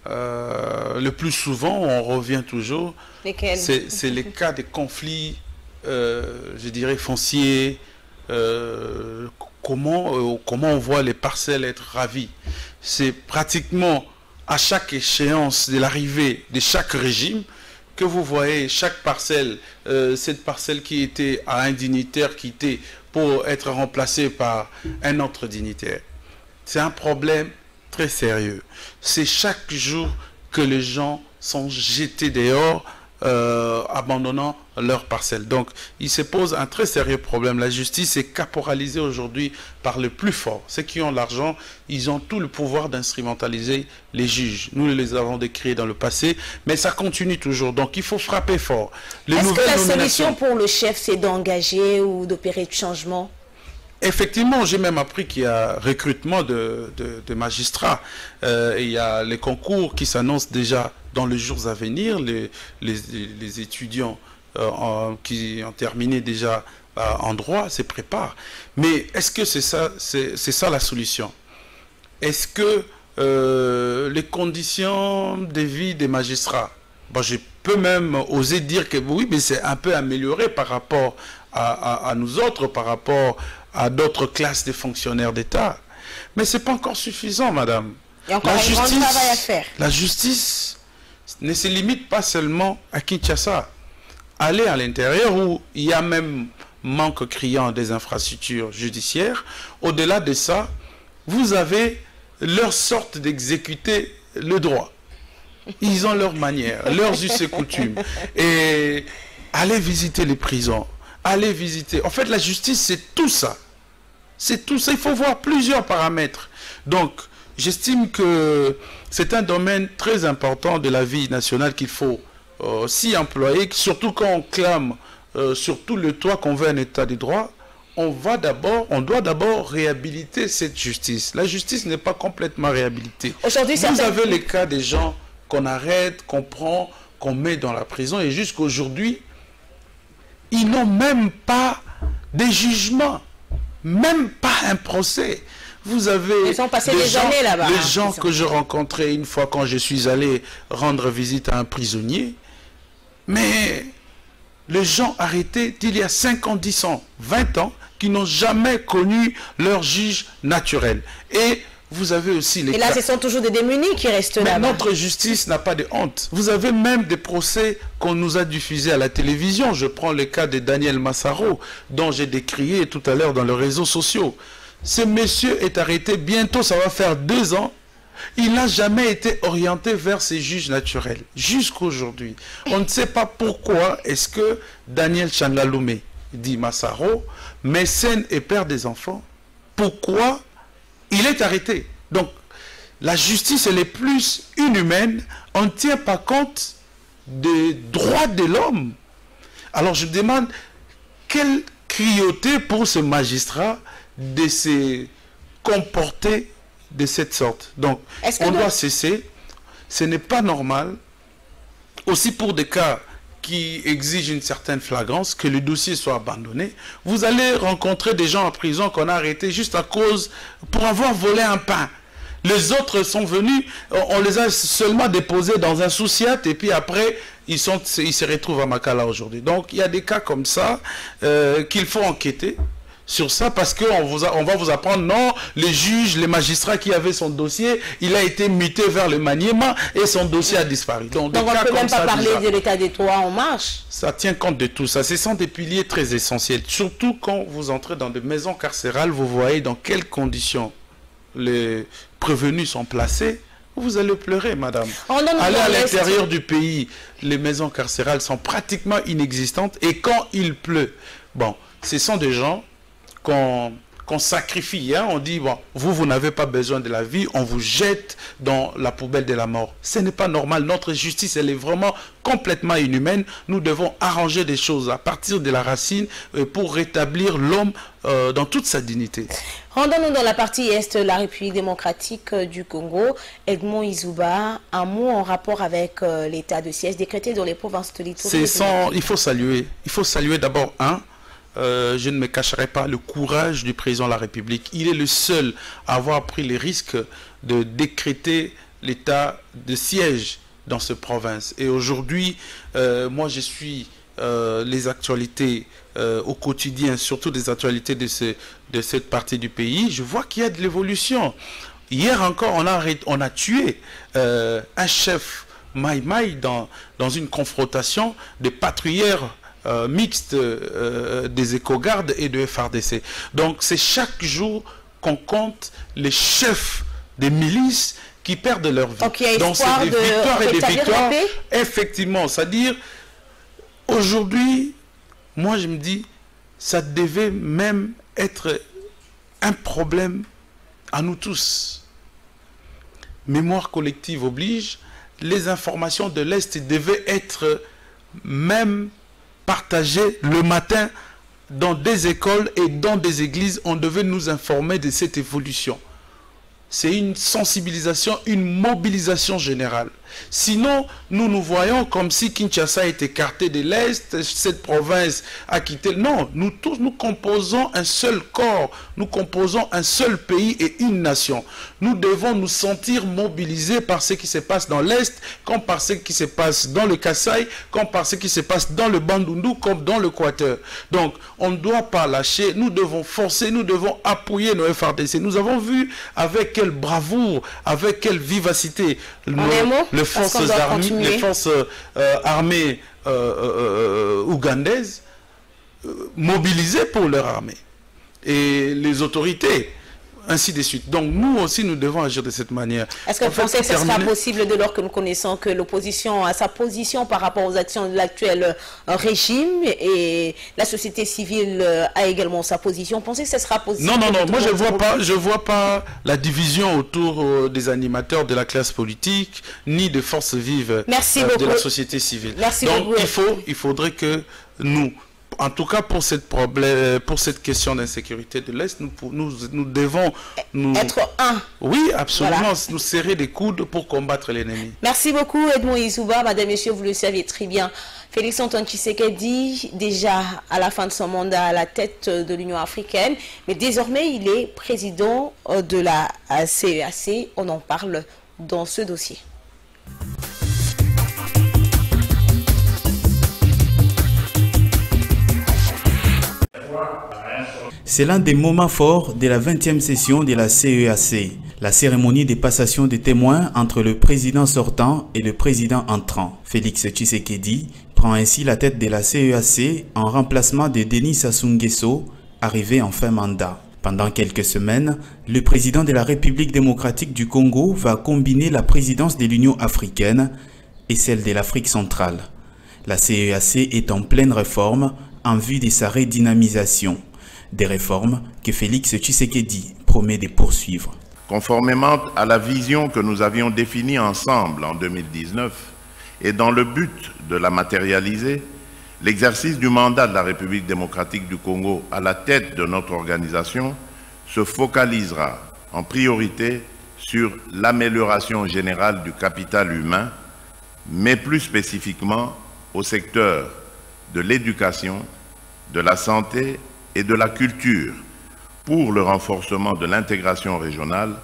B: le plus souvent, on revient toujours.
A: Lesquels?
B: C'est les cas des conflits, je dirais, fonciers. Comment on voit les parcelles être ravies. C'est pratiquement à chaque échéance de l'arrivée de chaque régime que vous voyez chaque parcelle, cette parcelle qui était à un dignitaire quitté pour être remplacée par un autre dignitaire. C'est un problème très sérieux. C'est chaque jour que les gens sont jetés dehors, abandonnant leur parcelle. Donc, il se pose un très sérieux problème. La justice est caporalisée aujourd'hui par le plus fort. Ceux qui ont l'argent, ils ont tout le pouvoir d'instrumentaliser les juges. Nous les avons décriés dans le passé, mais ça continue toujours. Donc, il faut frapper fort.
A: Est-ce que la solution pour le chef, c'est d'engager ou d'opérer de changement?
B: Effectivement, j'ai même appris qu'il y a recrutement de magistrats. Il y a les concours qui s'annoncent déjà dans les jours à venir. Les étudiants qui ont terminé déjà en droit se préparent. Mais est-ce que c'est ça la solution? Est-ce que les conditions de vie des magistrats, bon, je peux même oser dire que oui, mais c'est un peu amélioré par rapport à nous autres, par rapport à d'autres classes de fonctionnaires d'État. Mais ce n'est pas encore suffisant, madame.
A: Il y a encore un grand travail à faire.
B: La justice ne se limite pas seulement à Kinshasa. Allez à l'intérieur où il y a même manque criant des infrastructures judiciaires. Au-delà de ça, vous avez leur sorte d'exécuter le droit. Ils ont leur manière, leurs us et coutumes. Et allez visiter les prisons. Allez visiter. En fait, la justice, c'est tout ça. C'est tout ça. Il faut voir plusieurs paramètres. Donc, j'estime que c'est un domaine très important de la vie nationale qu'il faut s'y employer, surtout quand on clame sur tout le toit qu'on veut un état de droit. On doit d'abord réhabiliter cette justice. La justice n'est pas complètement réhabilitée.
A: Aujourd'hui,
B: vous avez les cas des gens qu'on arrête, qu'on prend, qu'on met dans la prison, et jusqu'à aujourd'hui, ils n'ont même pas de jugement, même pas un procès. Vous avez
A: ils ont passé des années là-bas.
B: Les gens que je rencontrais une fois quand je suis allé rendre visite à un prisonnier, mais les gens arrêtés d'il y a 5 ans, 10 ans, 20 ans, qui n'ont jamais connu leur juge naturel. Et vous avez aussi les
A: cas... Et là, ce sont toujours des démunis qui restent là.
B: Mais notre justice n'a pas de honte. Vous avez même des procès qu'on nous a diffusés à la télévision. Je prends le cas de Daniel Massaro, dont j'ai décrié tout à l'heure dans les réseaux sociaux. Ce monsieur est arrêté bientôt, ça va faire 2 ans. Il n'a jamais été orienté vers ses juges naturels. Jusqu'aujourd'hui. On ne sait pas pourquoi est-ce que Daniel Changalume, dit Massaro, mécène et père des enfants, pourquoi il est arrêté. Donc, la justice, elle est plus inhumaine. On ne tient pas compte des droits de l'homme. Alors, je demande, quelle cruauté pour ce magistrat de se comporter de cette sorte. Donc, on doit cesser. Ce n'est pas normal. Aussi pour des cas qui exigent une certaine flagrance, que le dossier soit abandonné. Vous allez rencontrer des gens en prison qu'on a arrêtés juste à cause, pour avoir volé un pain. Les autres sont venus, on les a seulement déposés dans un sous-siat et puis après, ils se retrouvent à Makala aujourd'hui. Donc, il y a des cas comme ça qu'il faut enquêter sur ça parce qu'on va vous apprendre, non, les juges, les magistrats qui avaient son dossier, il a été muté vers le maniement et son dossier a disparu. Donc
A: on ne peut même pas parler de l'état des droits en marche.
B: Ça tient compte de tout ça. Ce sont des piliers très essentiels. Surtout quand vous entrez dans des maisons carcérales, vous voyez dans quelles conditions les prévenus sont placés, vous allez pleurer, madame. Allez à l'intérieur du pays, les maisons carcérales sont pratiquement inexistantes. Et quand il pleut, bon, ce sont des gens qu'on sacrifie. Hein? On dit, bon, vous n'avez pas besoin de la vie, on vous jette dans la poubelle de la mort. Ce n'est pas normal. Notre justice, elle est vraiment complètement inhumaine. Nous devons arranger des choses à partir de la racine pour rétablir l'homme dans toute sa dignité.
A: Rendons-nous dans la partie est de la République démocratique du Congo. Edmond Izouba, un mot en rapport avec l'état de siège décrété dans les provinces de l'Itourie.
B: Il faut saluer d'abord je ne me cacherai pas le courage du président de la République. Il est le seul à avoir pris les risques de décréter l'état de siège dans cette province. Et aujourd'hui, moi je suis les actualités au quotidien, surtout des actualités de cette partie du pays. Je vois qu'il y a de l'évolution. Hier encore, on a tué un chef Maï dans une confrontation de patrouilleurs mixte des éco-gardes et de FRDC. Donc c'est chaque jour qu'on compte les chefs des milices qui perdent leur vie. Donc c'est des victoires et des victoires. Effectivement, c'est-à-dire aujourd'hui, moi je me dis, ça devait même être un problème à nous tous. Mémoire collective oblige, les informations de l'Est devaient être même partagé le matin dans des écoles et dans des églises. On devait nous informer de cette évolution. C'est une sensibilisation, une mobilisation générale. Sinon, nous voyons comme si Kinshasa est écarté de l'Est, cette province a quitté. Non, nous tous, nous composons un seul corps, nous composons un seul pays et une nation. Nous devons nous sentir mobilisés par ce qui se passe dans l'Est, comme par ce qui se passe dans le Kasaï, comme par ce qui se passe dans le Bandundu, comme dans l'Équateur. Donc, on ne doit pas lâcher, nous devons forcer, nous devons appuyer nos FRDC. Nous avons vu avec quelle bravoure, avec quelle vivacité les forces armées ougandaises mobilisées pour leur armée et les autorités, ainsi de suite. Donc nous aussi nous devons agir de cette manière.
A: Est-ce que vous pensez que ce sera possible dès lors que nous connaissons que l'opposition a sa position par rapport aux actions de l'actuel régime et la société civile a également sa position? Vous pensez que ce sera possible?
B: Non, moi je vois pas la division autour des animateurs de la classe politique ni des forces vives de la société civile. Donc il faudrait que nous, en tout cas pour cette question d'insécurité de l'Est, nous devons
A: être un.
B: Oui, absolument, voilà. Nous serrer les coudes pour combattre l'ennemi.
A: Merci beaucoup Edmond Izouba. Madame, Messieurs, vous le savez très bien. Félix Antoine Tshisekedi, déjà à la fin de son mandat à la tête de l'Union africaine, mais désormais il est président de la CEAC. On en parle dans ce dossier.
N: C'est l'un des moments forts de la 20e session de la CEAC, la cérémonie de passation des témoins entre le président sortant et le président entrant. Félix Tshisekedi prend ainsi la tête de la CEAC en remplacement de Denis Sassou Nguesso, arrivé en fin mandat. Pendant quelques semaines, le président de la République démocratique du Congo va combiner la présidence de l'Union africaine et celle de l'Afrique centrale. La CEAC est en pleine réforme en vue de sa redynamisation. Des réformes que Félix Tshisekedi promet de poursuivre.
O: Conformément à la vision que nous avions définie ensemble en 2019 et dans le but de la matérialiser, l'exercice du mandat de la République démocratique du Congo à la tête de notre organisation se focalisera en priorité sur l'amélioration générale du capital humain, mais plus spécifiquement au secteur de l'éducation, de la santé et de la culture pour le renforcement de l'intégration régionale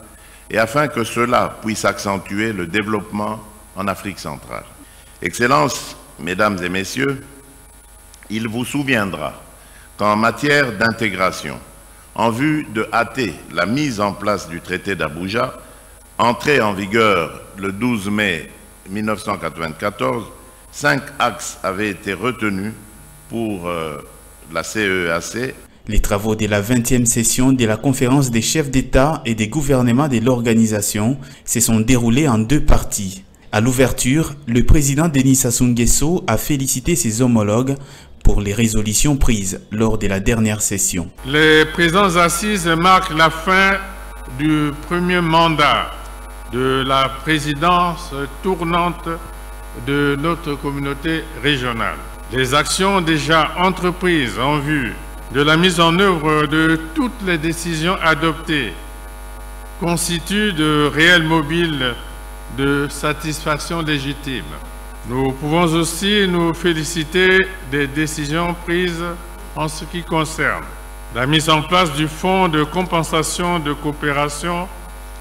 O: et afin que cela puisse accentuer le développement en Afrique centrale. Excellences, Mesdames et Messieurs, il vous souviendra qu'en matière d'intégration, en vue de hâter la mise en place du traité d'Abuja, entré en vigueur le 12 mai 1994, 5 axes avaient été retenus pour la CEAC.
N: Les travaux de la 20e session de la conférence des chefs d'État et des gouvernements de l'organisation se sont déroulés en 2 parties. À l'ouverture, le président Denis Sassou Nguesso a félicité ses homologues pour les résolutions prises lors de la dernière session.
P: Les présentes assises marquent la fin du premier mandat de la présidence tournante de notre communauté régionale. Les actions déjà entreprises en vue de la mise en œuvre de toutes les décisions adoptées constituent de réels mobiles de satisfaction légitime. Nous pouvons aussi nous féliciter des décisions prises en ce qui concerne la mise en place du fonds de compensation de coopération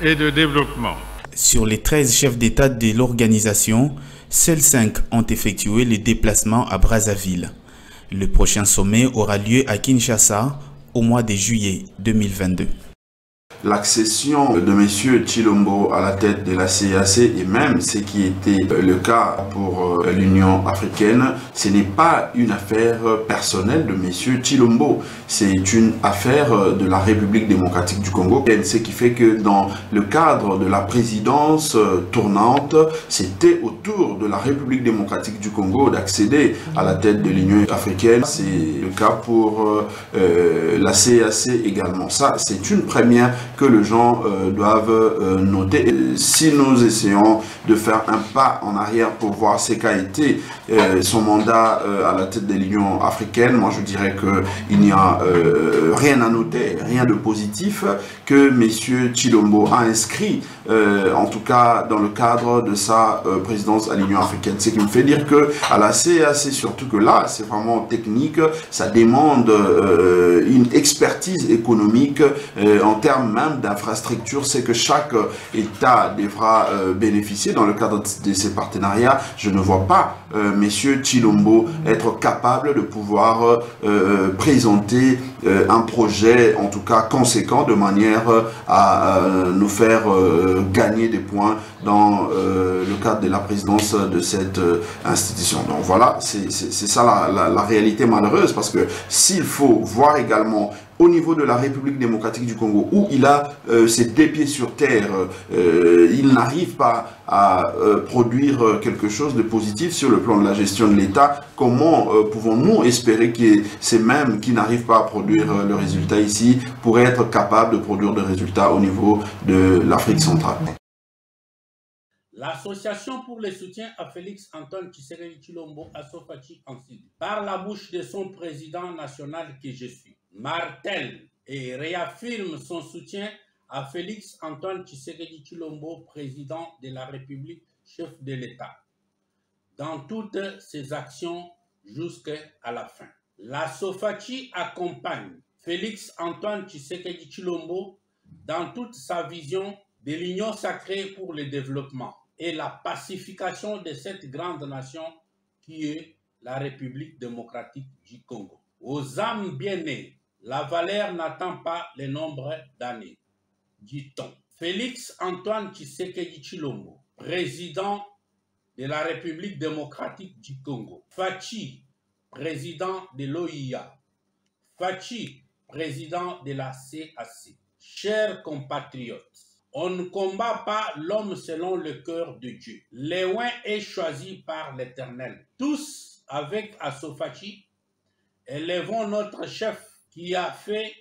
P: et de développement.
N: Sur les 13 chefs d'État de l'organisation, seuls 5 ont effectué le déplacement à Brazzaville. Le prochain sommet aura lieu à Kinshasa au mois de juillet 2022.
Q: L'accession de M. Tshilombo à la tête de la CEEAC et même ce qui était le cas pour l'Union africaine, ce n'est pas une affaire personnelle de M. Tshilombo, c'est une affaire de la République démocratique du Congo. Ce qui fait que dans le cadre de la présidence tournante, c'était au tour de la République démocratique du Congo d'accéder à la tête de l'Union africaine. C'est le cas pour la CEEAC également. Ça, c'est une première que les gens doivent noter. Si nous essayons de faire un pas en arrière pour voir ce qu'a été son mandat à la tête de l'Union africaine, moi je dirais qu'il n'y a rien à noter, rien de positif que M. Tshilombo a inscrit, en tout cas dans le cadre de sa présidence à l'Union africaine. Ce qui me fait dire que à la CEEAC, surtout que là, c'est vraiment technique, ça demande une expertise économique en termes même d'infrastructure, c'est que chaque État devra bénéficier dans le cadre de ces partenariats. Je ne vois pas M. Tshilombo être capable de pouvoir présenter un projet, en tout cas conséquent, de manière à nous faire gagner des points dans le cadre de la présidence de cette institution. Donc voilà, c'est ça la réalité malheureuse, parce que s'il faut voir également au niveau de la République démocratique du Congo, où il a ses 2 pieds sur terre, il n'arrive pas à produire quelque chose de positif sur le plan de la gestion de l'État. Comment pouvons-nous espérer que ces mêmes qui n'arrivent pas à produire le résultat ici pourraient être capables de produire des résultats au niveau de l'Afrique centrale?
R: L'Association pour le soutien à Félix Antoine Tshisekedi Tshilombo, Assofachi en Sud, par la bouche de son président national que je suis, martèle et réaffirme son soutien à Félix Antoine Tshisekedi Tshilombo, président de la République, chef de l'État, dans toutes ses actions jusqu'à la fin. La SOFACI accompagne Félix Antoine Tshisekedi Tshilombo dans toute sa vision de l'Union sacrée pour le développement et la pacification de cette grande nation qui est la République démocratique du Congo. Aux âmes bien-nées, la valeur n'attend pas le nombre d'années, dit-on. Félix Antoine Tshisekedi Tshilombo, président de la République démocratique du Congo. Fachi, président de l'OIA. Fachi, président de la CAC. Chers compatriotes, on ne combat pas l'homme selon le cœur de Dieu. Léon est choisi par l'Éternel. Tous, avec Assofachi, élevons notre chef qui a fait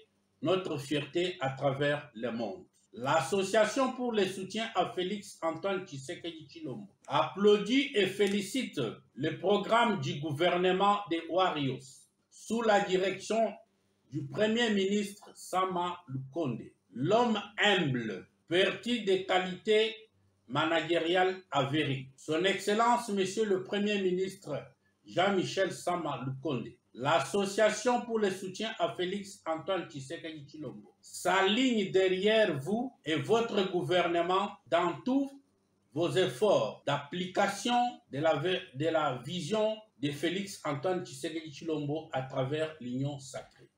R: notre fierté à travers le monde. L'Association pour le soutien à Félix Antoine Tshisekedi Tshilombo applaudit et félicite le programme du gouvernement des Warriors sous la direction du Premier ministre Sama Lukonde. L'homme humble, vertu des qualités managériales avérées. Son Excellence, Monsieur le Premier ministre Jean-Michel Sama Lukonde, l'Association pour le soutien à Félix Antoine Tshisekedi Tshilombo s'aligne derrière vous et votre gouvernement dans tous vos efforts d'application de la vision de Félix Antoine Tshisekedi Tshilombo à travers l'Union sacrée.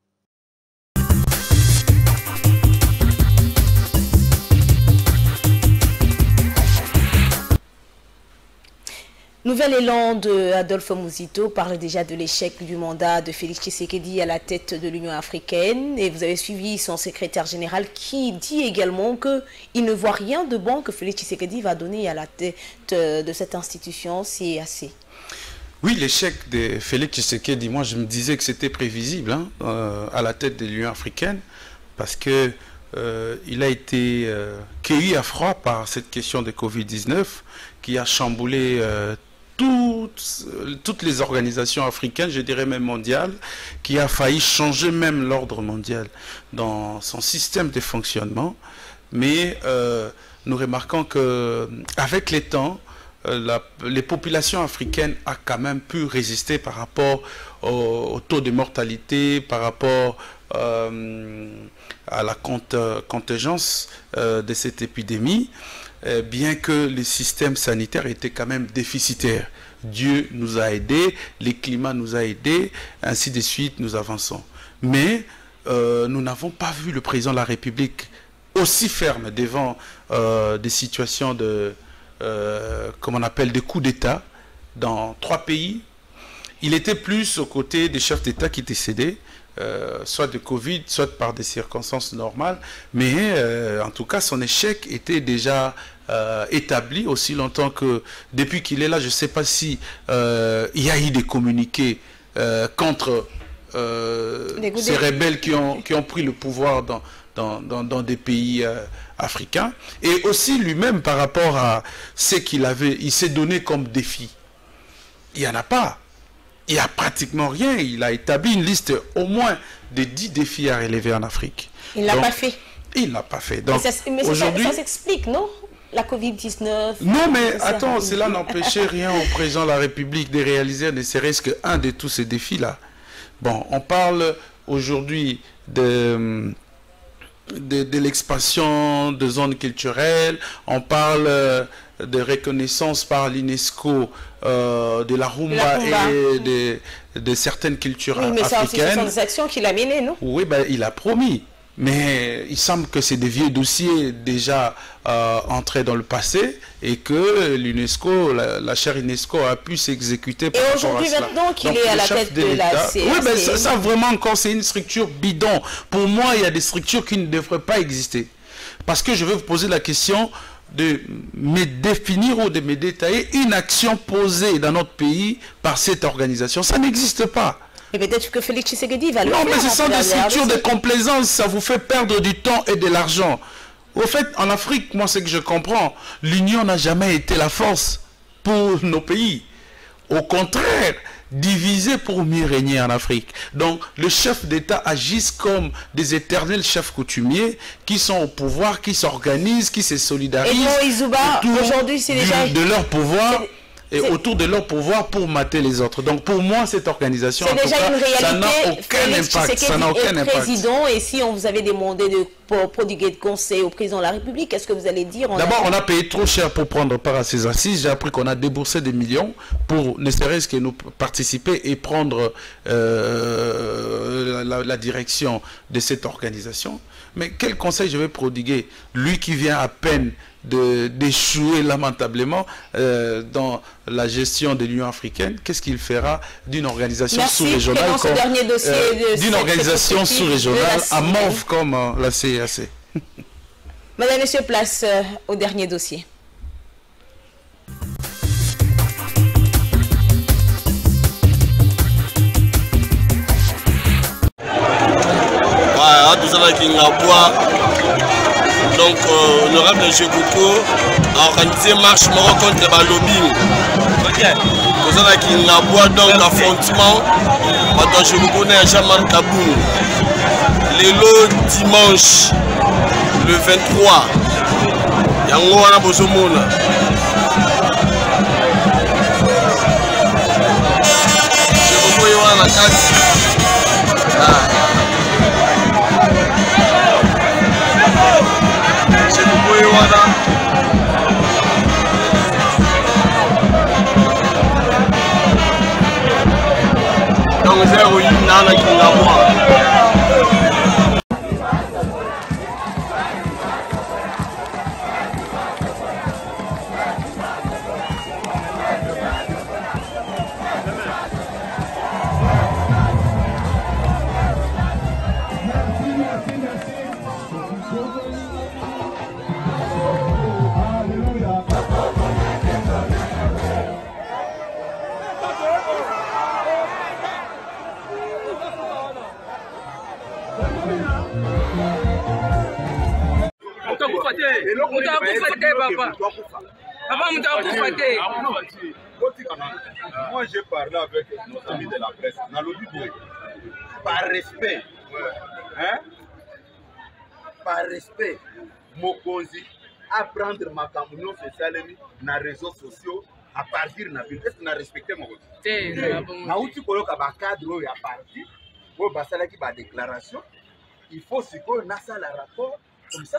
A: Nouvel élan de Adolphe Muzito parle déjà de l'échec du mandat de Félix Tshisekedi à la tête de l'Union africaine. Et vous avez suivi son secrétaire général qui dit également qu'il ne voit rien de bon que Félix Tshisekedi va donner à la tête de cette institution CEEAC.
B: Oui, l'échec de Félix Tshisekedi, moi je me disais que c'était prévisible à la tête de l'Union africaine parce que il a été cueilli à froid par cette question de Covid-19 qui a chamboulé toutes les organisations africaines, je dirais même mondiales, qui a failli changer même l'ordre mondial dans son système de fonctionnement. Mais nous remarquons qu'avec les temps, les populations africaines ont quand même pu résister par rapport au taux de mortalité, par rapport à la contingence de cette épidémie, bien que les systèmes sanitaires étaient quand même déficitaires. Dieu nous a aidés, les climats nous a aidés, ainsi de suite, nous avançons. Mais nous n'avons pas vu le président de la République aussi ferme devant des situations de, comme on appelle, des coups d'État dans 3 pays. Il était plus aux côtés des chefs d'État qui décédaient, soit de Covid, soit par des circonstances normales. Mais en tout cas, son échec était déjà établi aussi longtemps que, depuis qu'il est là, je ne sais pas si il y a eu des communiqués contre ces rebelles qui ont pris le pouvoir dans des pays africains. Et aussi lui-même par rapport à ce il s'est donné comme défi. Il n'y en a pas. Il n'y a pratiquement rien. Il a établi une liste au moins de 10 défis à relever en Afrique.
A: Il ne l'a pas fait.
B: Il ne l'a pas fait. Donc,
A: mais ça s'explique, non? La Covid-19.
B: Non, mais attends, cela n'empêchait rien au président de la République de réaliser ne serait-ce qu'un de tous ces défis-là. Bon, on parle aujourd'hui de l'expansion de zones culturelles, on parle de reconnaissance par l'UNESCO de la rumba et de certaines cultures africaines.
A: Mais ça aussi, ce sont des actions qu'il a menées, non?
B: Oui, ben, il a promis. Mais il semble que c'est des vieux dossiers déjà entrés dans le passé et que l'UNESCO, la chère UNESCO a pu s'exécuter.
A: Et aujourd'hui, maintenant qu'il est à la tête de la CEEAC.
B: Oui, mais ça vraiment encore, c'est une structure bidon. Pour moi, il y a des structures qui ne devraient pas exister. Parce que je vais vous poser la question de me définir ou de me détailler une action posée dans notre pays par cette organisation. Ça n'existe pas.
A: Et peut-être que Félix Tshisekedi va le faire.
B: Non, mais ce sont des structures de complaisance, ça vous fait perdre du temps et de l'argent. Au fait, en Afrique, moi, ce que je comprends, l'union n'a jamais été la force pour nos pays. Au contraire, diviser pour mieux régner en Afrique. Donc, les chefs d'État agissent comme des éternels chefs coutumiers qui sont au pouvoir, qui s'organisent, qui se solidarisent.
A: Et Izouba, aujourd'hui, c'est déjà...
B: de leur pouvoir... et autour de leur pouvoir pour mater les autres. Donc pour moi, cette organisation, en tout cas, ça n'a aucun impact. Ça n'a aucun impact.
A: Président, et si on vous avait demandé de prodiguer de conseils au président de la République, qu'est-ce que vous allez dire?
B: D'abord, on a payé trop cher pour prendre part à ces assises. J'ai appris qu'on a déboursé des millions pour ne serait-ce que nous participer et prendre la direction de cette organisation. Mais quel conseil je vais prodiguer? Lui qui vient à peine d'échouer lamentablement dans la gestion de l'Union africaine, qu'est-ce qu'il fera d'une organisation sous-régionale amorphe comme la CEEAC?
A: Madame, Monsieur, place au dernier dossier.
S: Donc, honorable Jekoko a organisé marche contre le lobbying. Nous avons donc affrontement entre Jekoko et Jean-Marc Kaboun. Le dimanche, le 23, il y a un Bozomona. Jekoko est à la case. Donc zéro nana kingamwa.
T: Moi, j'ai parlé avec nos amis de la presse. Par respect, hein? Par respect, Mokonzi, à prendre ma camion sociale dans les réseaux sociaux à partir de la ville. Est-ce qu'on a respecté mon côté? Il faut déclaration. Il faut se qu'on a ça la rapport comme ça.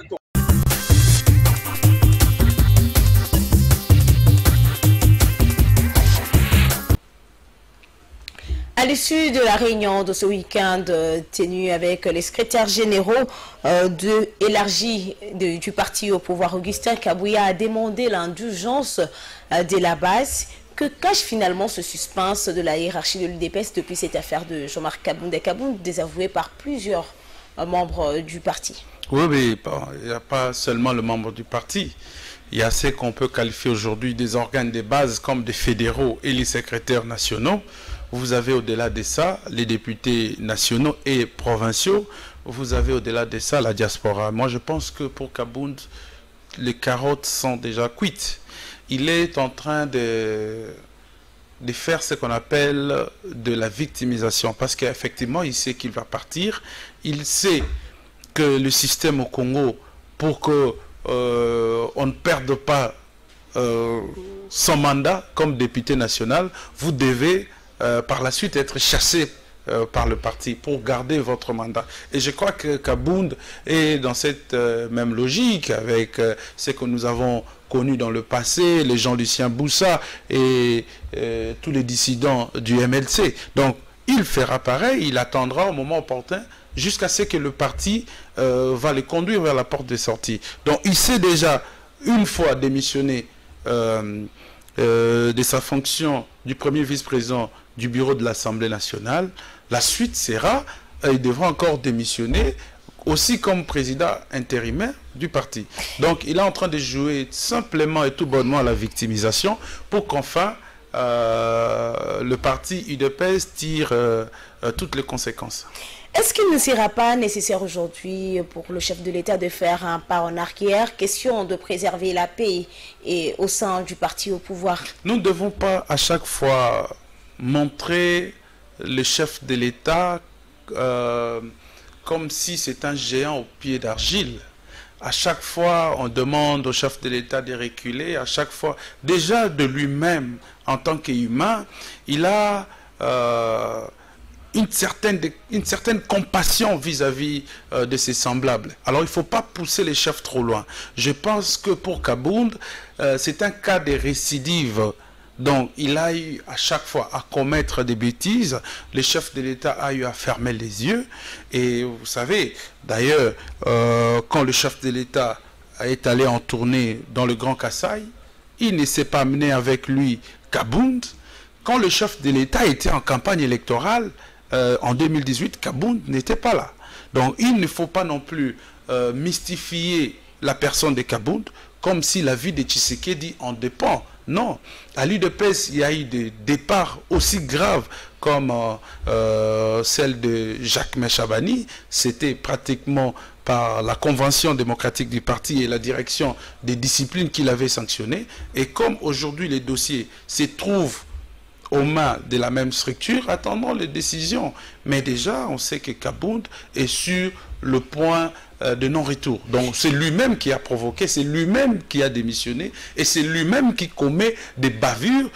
A: À l'issue de la réunion de ce week-end tenue avec les secrétaires généraux du parti au pouvoir, Augustin Kabouya a demandé l'indulgence de la base. Que cache finalement ce suspense de la hiérarchie de l'UDPS depuis cette affaire de Jean-Marc Kabound et Kabound désavoué par plusieurs membres du parti?
B: Oui, mais bon, il n'y a pas seulement le membre du parti. Il y a ce qu'on peut qualifier aujourd'hui des organes de base comme des fédéraux et les secrétaires nationaux. Vous avez au-delà de ça les députés nationaux et provinciaux. Vous avez au-delà de ça la diaspora. Moi, je pense que pour Kabound, les carottes sont déjà cuites. Il est en train de faire ce qu'on appelle de la victimisation. Parce qu'effectivement, il sait qu'il va partir. Il sait que le système au Congo, pour que on ne perde pas son mandat comme député national, vous devez par la suite être chassé par le parti pour garder votre mandat. Et je crois que Kabound est dans cette même logique avec ce que nous avons connu dans le passé, les Jean-Lucien Boussa et tous les dissidents du MLC. Donc, il fera pareil, il attendra au moment opportun jusqu'à ce que le parti va le conduire vers la porte de sortie. Donc, il sait déjà, une fois démissionné de sa fonction du premier vice-président du bureau de l'Assemblée nationale, la suite sera, il devra encore démissionner aussi comme président intérimaire du parti. Donc il est en train de jouer simplement et tout bonnement à la victimisation pour qu'enfin le parti UDPS tire toutes les conséquences.
A: Est-ce qu'il ne sera pas nécessaire aujourd'hui pour le chef de l'État de faire un pas en arrière, question de préserver la paix et au sein du parti au pouvoir?
B: Nous ne devons pas à chaque fois montrer le chef de l'État comme si c'est un géant au pied d'argile. À chaque fois, on demande au chef de l'État de reculer. À chaque fois, déjà de lui-même, en tant qu'humain, il a une certaine compassion vis-à-vis de ses semblables. Alors, il ne faut pas pousser les chefs trop loin. Je pense que pour Kabound, c'est un cas de récidive. Donc, il a eu à chaque fois à commettre des bêtises. Le chef de l'État a eu à fermer les yeux. Et vous savez, d'ailleurs, quand le chef de l'État est allé en tournée dans le Grand Kasaï, il ne s'est pas amené avec lui Kabound. Quand le chef de l'État était en campagne électorale, en 2018, Kabound n'était pas là. Donc, il ne faut pas non plus mystifier la personne de Kabound comme si la vie de Tshisekedi en dépend. Non, à l'UDPS, il y a eu des départs aussi graves comme celle de Jacques Méchabani. C'était pratiquement par la convention démocratique du parti et la direction des disciplines qu'il avait sanctionnées. Et comme aujourd'hui les dossiers se trouvent aux mains de la même structure, attendons les décisions. Mais déjà, on sait que Kabound est sur le point de non-retour. Donc c'est lui-même qui a provoqué, c'est lui-même qui a démissionné et c'est lui-même qui commet des bavures.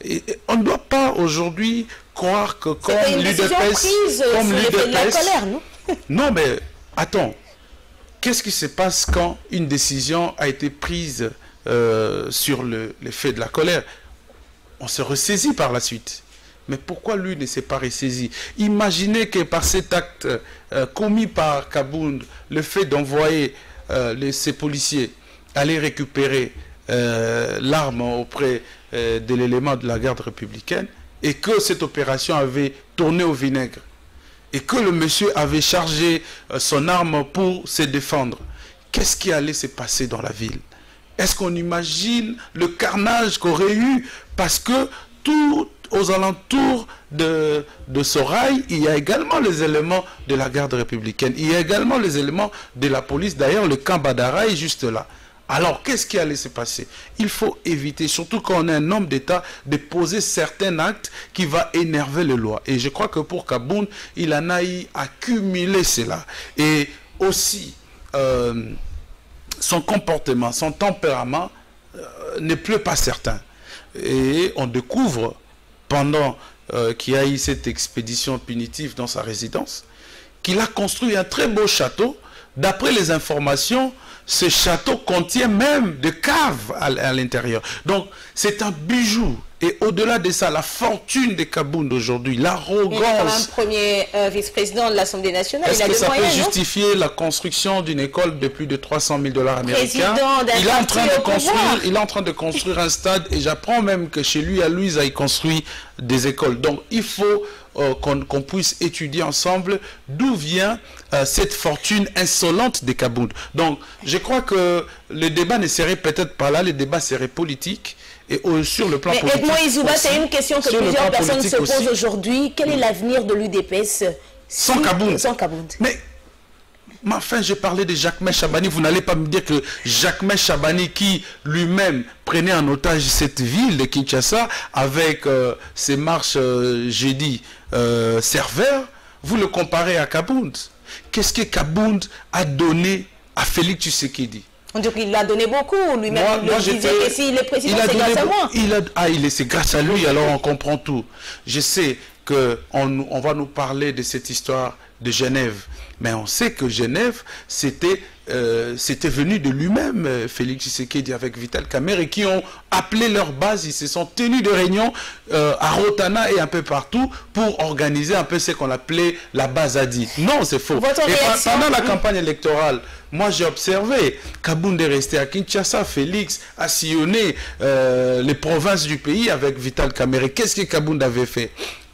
B: Et on ne doit pas aujourd'hui croire que comme l'UDPS... Non, mais attends, qu'est-ce qui se passe quand une décision a été prise sur l'effet de la colère? On se ressaisit par la suite. Mais pourquoi lui ne s'est pas ressaisi? Imaginez que par cet acte commis par Kabound, le fait d'envoyer ces policiers aller récupérer l'arme auprès de l'élément de la garde républicaine, et que cette opération avait tourné au vinaigre, et que le monsieur avait chargé son arme pour se défendre, qu'est-ce qui allait se passer dans la ville? Est-ce qu'on imagine le carnage qu'aurait eu? Parce que toute aux alentours de Sorail, il y a également les éléments de la garde républicaine. Il y a également les éléments de la police. D'ailleurs, le camp Badara est juste là. Alors, qu'est-ce qui allait se passer? Il faut éviter, surtout quand on est un homme d'État, de poser certains actes qui vont énerver les lois. Et je crois que pour Kabound, il en a accumulé cela. Et aussi, son comportement, son tempérament n'est plus pas certain. Et on découvre, pendant qu'il y a eu cette expédition punitive dans sa résidence, qu'il a construit un très beau château. D'après les informations, ce château contient même des caves à l'intérieur. Donc, c'est un bijou. Et au-delà de ça, la fortune des Kabound aujourd'hui, l'arrogance... Il est
A: quand même premier vice-président de l'Assemblée nationale.
B: Est-ce que ça peut justifier la construction d'une école de plus de 300 000 $ américains? Il est en train de construire un stade, et j'apprends même que chez lui, à Louisa, il construit des écoles. Donc, il faut qu'on puisse étudier ensemble d'où vient cette fortune insolente des Kabound. Donc, je crois que le débat ne serait peut-être pas là, le débat serait politique. Et sur le plan politique.
A: Edmond Izouba, c'est une question que plusieurs personnes se posent aujourd'hui. Quel est l'avenir de l'UDPS
B: sans Kabound?
A: Sans Kabound.
B: Mais enfin, j'ai parlé de Jacques Chabani. Vous n'allez pas me dire que Jacques Chabani, qui lui-même prenait en otage cette ville de Kinshasa avec ses marches jeudi serveurs, vous le comparez à Kabound. Qu'est-ce que Kabound a donné à Félix Tshisekedi?
A: On dit qu'il a donné beaucoup, lui-même. Moi, disait que s'il est président, c'est grâce à moi.
B: C'est grâce à lui, alors on comprend tout. Je sais qu'on va nous parler de cette histoire de Genève. Mais on sait que Genève, c'était venu de lui-même, Félix Tshisekedi avec Vital Kamerhe, et qui ont appelé leur base. Ils se sont tenus de réunion à Rotana et un peu partout pour organiser un peu ce qu'on appelait la base Adi. Non, c'est faux. Et pendant la campagne électorale, moi j'ai observé, Kabound est resté à Kinshasa, Félix a sillonné les provinces du pays avec Vital Kamerhe. Qu'est-ce que Kabound avait fait?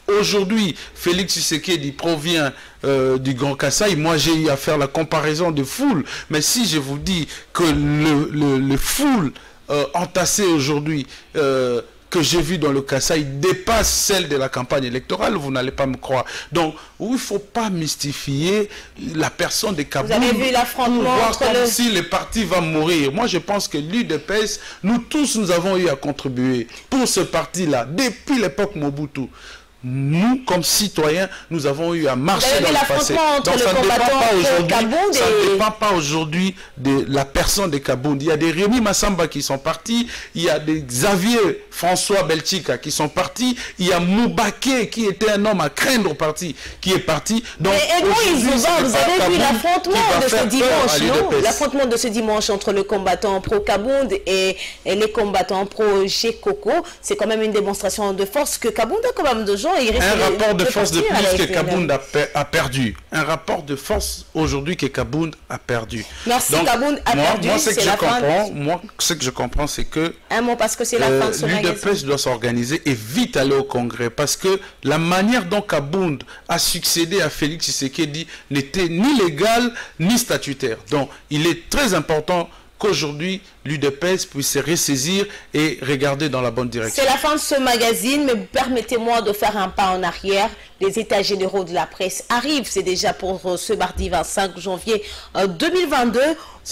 B: Aujourd'hui, Félix Tshisekedi provient du Grand Kasaï. Moi, j'ai eu à faire la comparaison de foule. Mais si je vous dis que le foule entassé aujourd'hui que j'ai vu dans le Kasaï dépasse celle de la campagne électorale, vous n'allez pas me croire. Donc, il ne faut pas mystifier la personne de Kabound.
A: Vous avez vu l'affrontement entre
B: si le parti va mourir. Moi, je pense que l'UDPS, nous tous, nous avons eu à contribuer pour ce parti-là, depuis l'époque Mobutu. Nous, comme citoyens, nous avons eu à marcher dans le passé. Donc ça ne dépend pas aujourd'hui de la personne de Kabound. Il y a des Rémi Massamba qui sont partis, il y a des Xavier François Belchika qui sont partis, il y a Moubaké qui était un homme à craindre au parti, qui est parti. Donc,
A: mais vous avez vu l'affrontement de ce dimanche, non? L'affrontement de ce dimanche entre le combattant pro-Kabound et les combattants pro-Gekoko, c'est quand même une démonstration de force que Kabound a quand même de gens.
B: Un rapport de force de plus que Kabound a perdu. Un rapport de force aujourd'hui que Kabound a perdu.
A: Merci. Donc, Kabound a perdu.
B: Moi, ce que je comprends, c'est que
A: un mot parce que c'est la fin de ce magazine.
B: L'UDPS doit s'organiser et vite aller au Congrès, parce que la manière dont Kabound a succédé à Félix Tshisekedi n'était ni légale ni statutaire. Donc, il est très important qu'aujourd'hui, l'UDPS puisse se ressaisir et regarder dans la bonne direction.
A: C'est la fin de ce magazine, mais permettez-moi de faire un pas en arrière. Les états généraux de la presse arrivent, c'est déjà pour ce mardi 25 janvier 2022.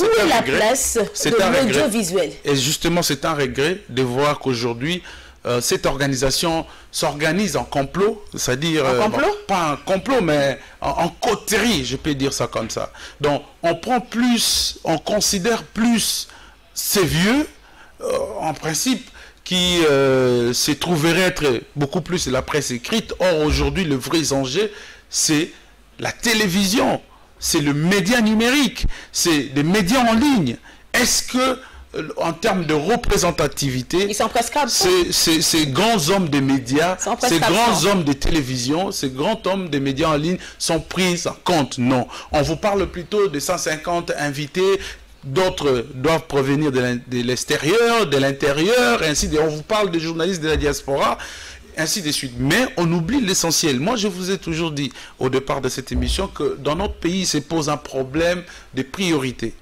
A: Où est la place de l'audiovisuel?
B: Et justement, c'est un regret de voir qu'aujourd'hui, cette organisation s'organise en complot, c'est-à-dire pas un complot, mais en coterie, je peux dire ça comme ça. Donc, on considère plus ces vieux, en principe, qui se trouveraient être beaucoup plus la presse écrite. Or, aujourd'hui, le vrai enjeu, c'est la télévision, c'est le média numérique, c'est des médias en ligne. Est-ce que en termes de représentativité,
A: ils sont presque
B: ces grands hommes des médias, ces grands hommes de télévision, ces grands hommes des médias en ligne sont pris en compte? Non. On vous parle plutôt de 150 invités, d'autres doivent provenir de l'extérieur, de l'intérieur, ainsi de suite. On vous parle des journalistes de la diaspora, ainsi de suite. Mais on oublie l'essentiel. Moi, je vous ai toujours dit au départ de cette émission que dans notre pays, se pose un problème de priorité.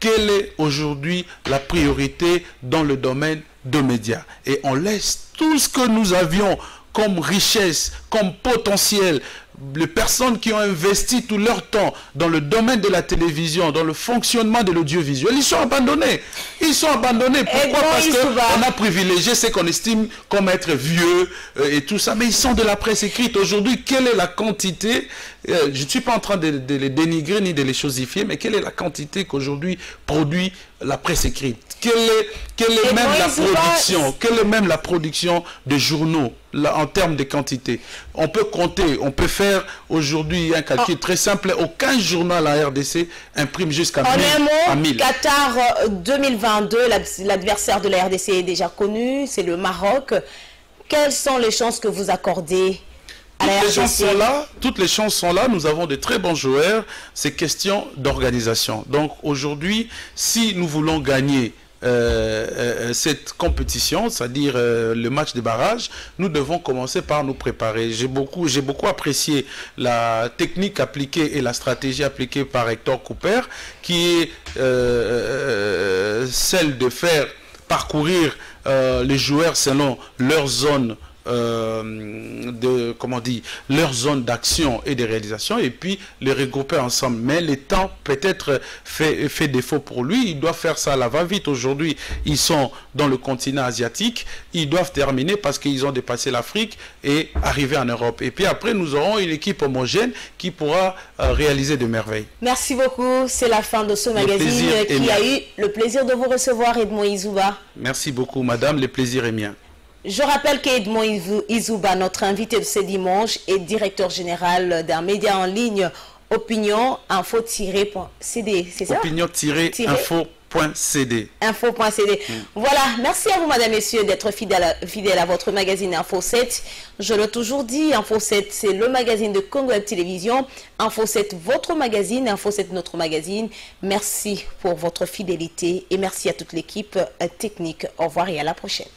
B: Quelle est aujourd'hui la priorité dans le domaine de médias? Et on laisse tout ce que nous avions comme richesse, comme potentiel, les personnes qui ont investi tout leur temps dans le domaine de la télévision, dans le fonctionnement de l'audiovisuel, ils sont abandonnés. Ils sont abandonnés. Pourquoi? Parce qu'on a privilégié ce qu'on estime comme être vieux et tout ça. Mais ils sont de la presse écrite. Aujourd'hui, quelle est la quantité, je ne suis pas en train de les dénigrer ni de les chosifier, mais quelle est la quantité qu'aujourd'hui produit la presse écrite? Quelle est même la production de journaux là, en termes de quantité? On peut compter, on peut faire aujourd'hui un calcul très simple. Aucun journal à RDC imprime jusqu'à 1000.
A: Qatar 2022, l'adversaire de la RDC est déjà connu, c'est le Maroc. Quelles sont les chances que vous accordez à la RDC?
B: Toutes les chances sont là. Nous avons de très bons joueurs. C'est question d'organisation. Donc aujourd'hui, si nous voulons gagner cette compétition, c'est-à-dire le match de barrage, nous devons commencer par nous préparer. J'ai beaucoup apprécié la technique appliquée et la stratégie appliquée par Hector Cooper, qui est celle de faire parcourir les joueurs selon leur zone leur zone d'action et de réalisation, et puis les regrouper ensemble. Mais le temps peut-être fait défaut pour lui. Il doit faire ça à la va-vite. Aujourd'hui, ils sont dans le continent asiatique. Ils doivent terminer parce qu'ils ont dépassé l'Afrique et arriver en Europe. Et puis après, nous aurons une équipe homogène qui pourra réaliser de merveilles.
A: Merci beaucoup. C'est la fin de ce magazine qui a eu le plaisir de vous recevoir, Edmond Izouba.
B: Merci beaucoup, madame. Le plaisir est mien.
A: Je rappelle qu'Edmond Izouba, notre invité de ce dimanche, est directeur général d'un média en ligne, Opinion Info-CD, c'est ça?
B: Opinion-Info.cd.
A: Info.cd. Voilà, merci à vous, madame, messieurs, d'être fidèles à votre magazine Info 7. Je l'ai toujours dit, Info 7, c'est le magazine de Congo Web Télévision. Info 7, votre magazine. Info 7, notre magazine. Merci pour votre fidélité et merci à toute l'équipe technique. Au revoir et à la prochaine.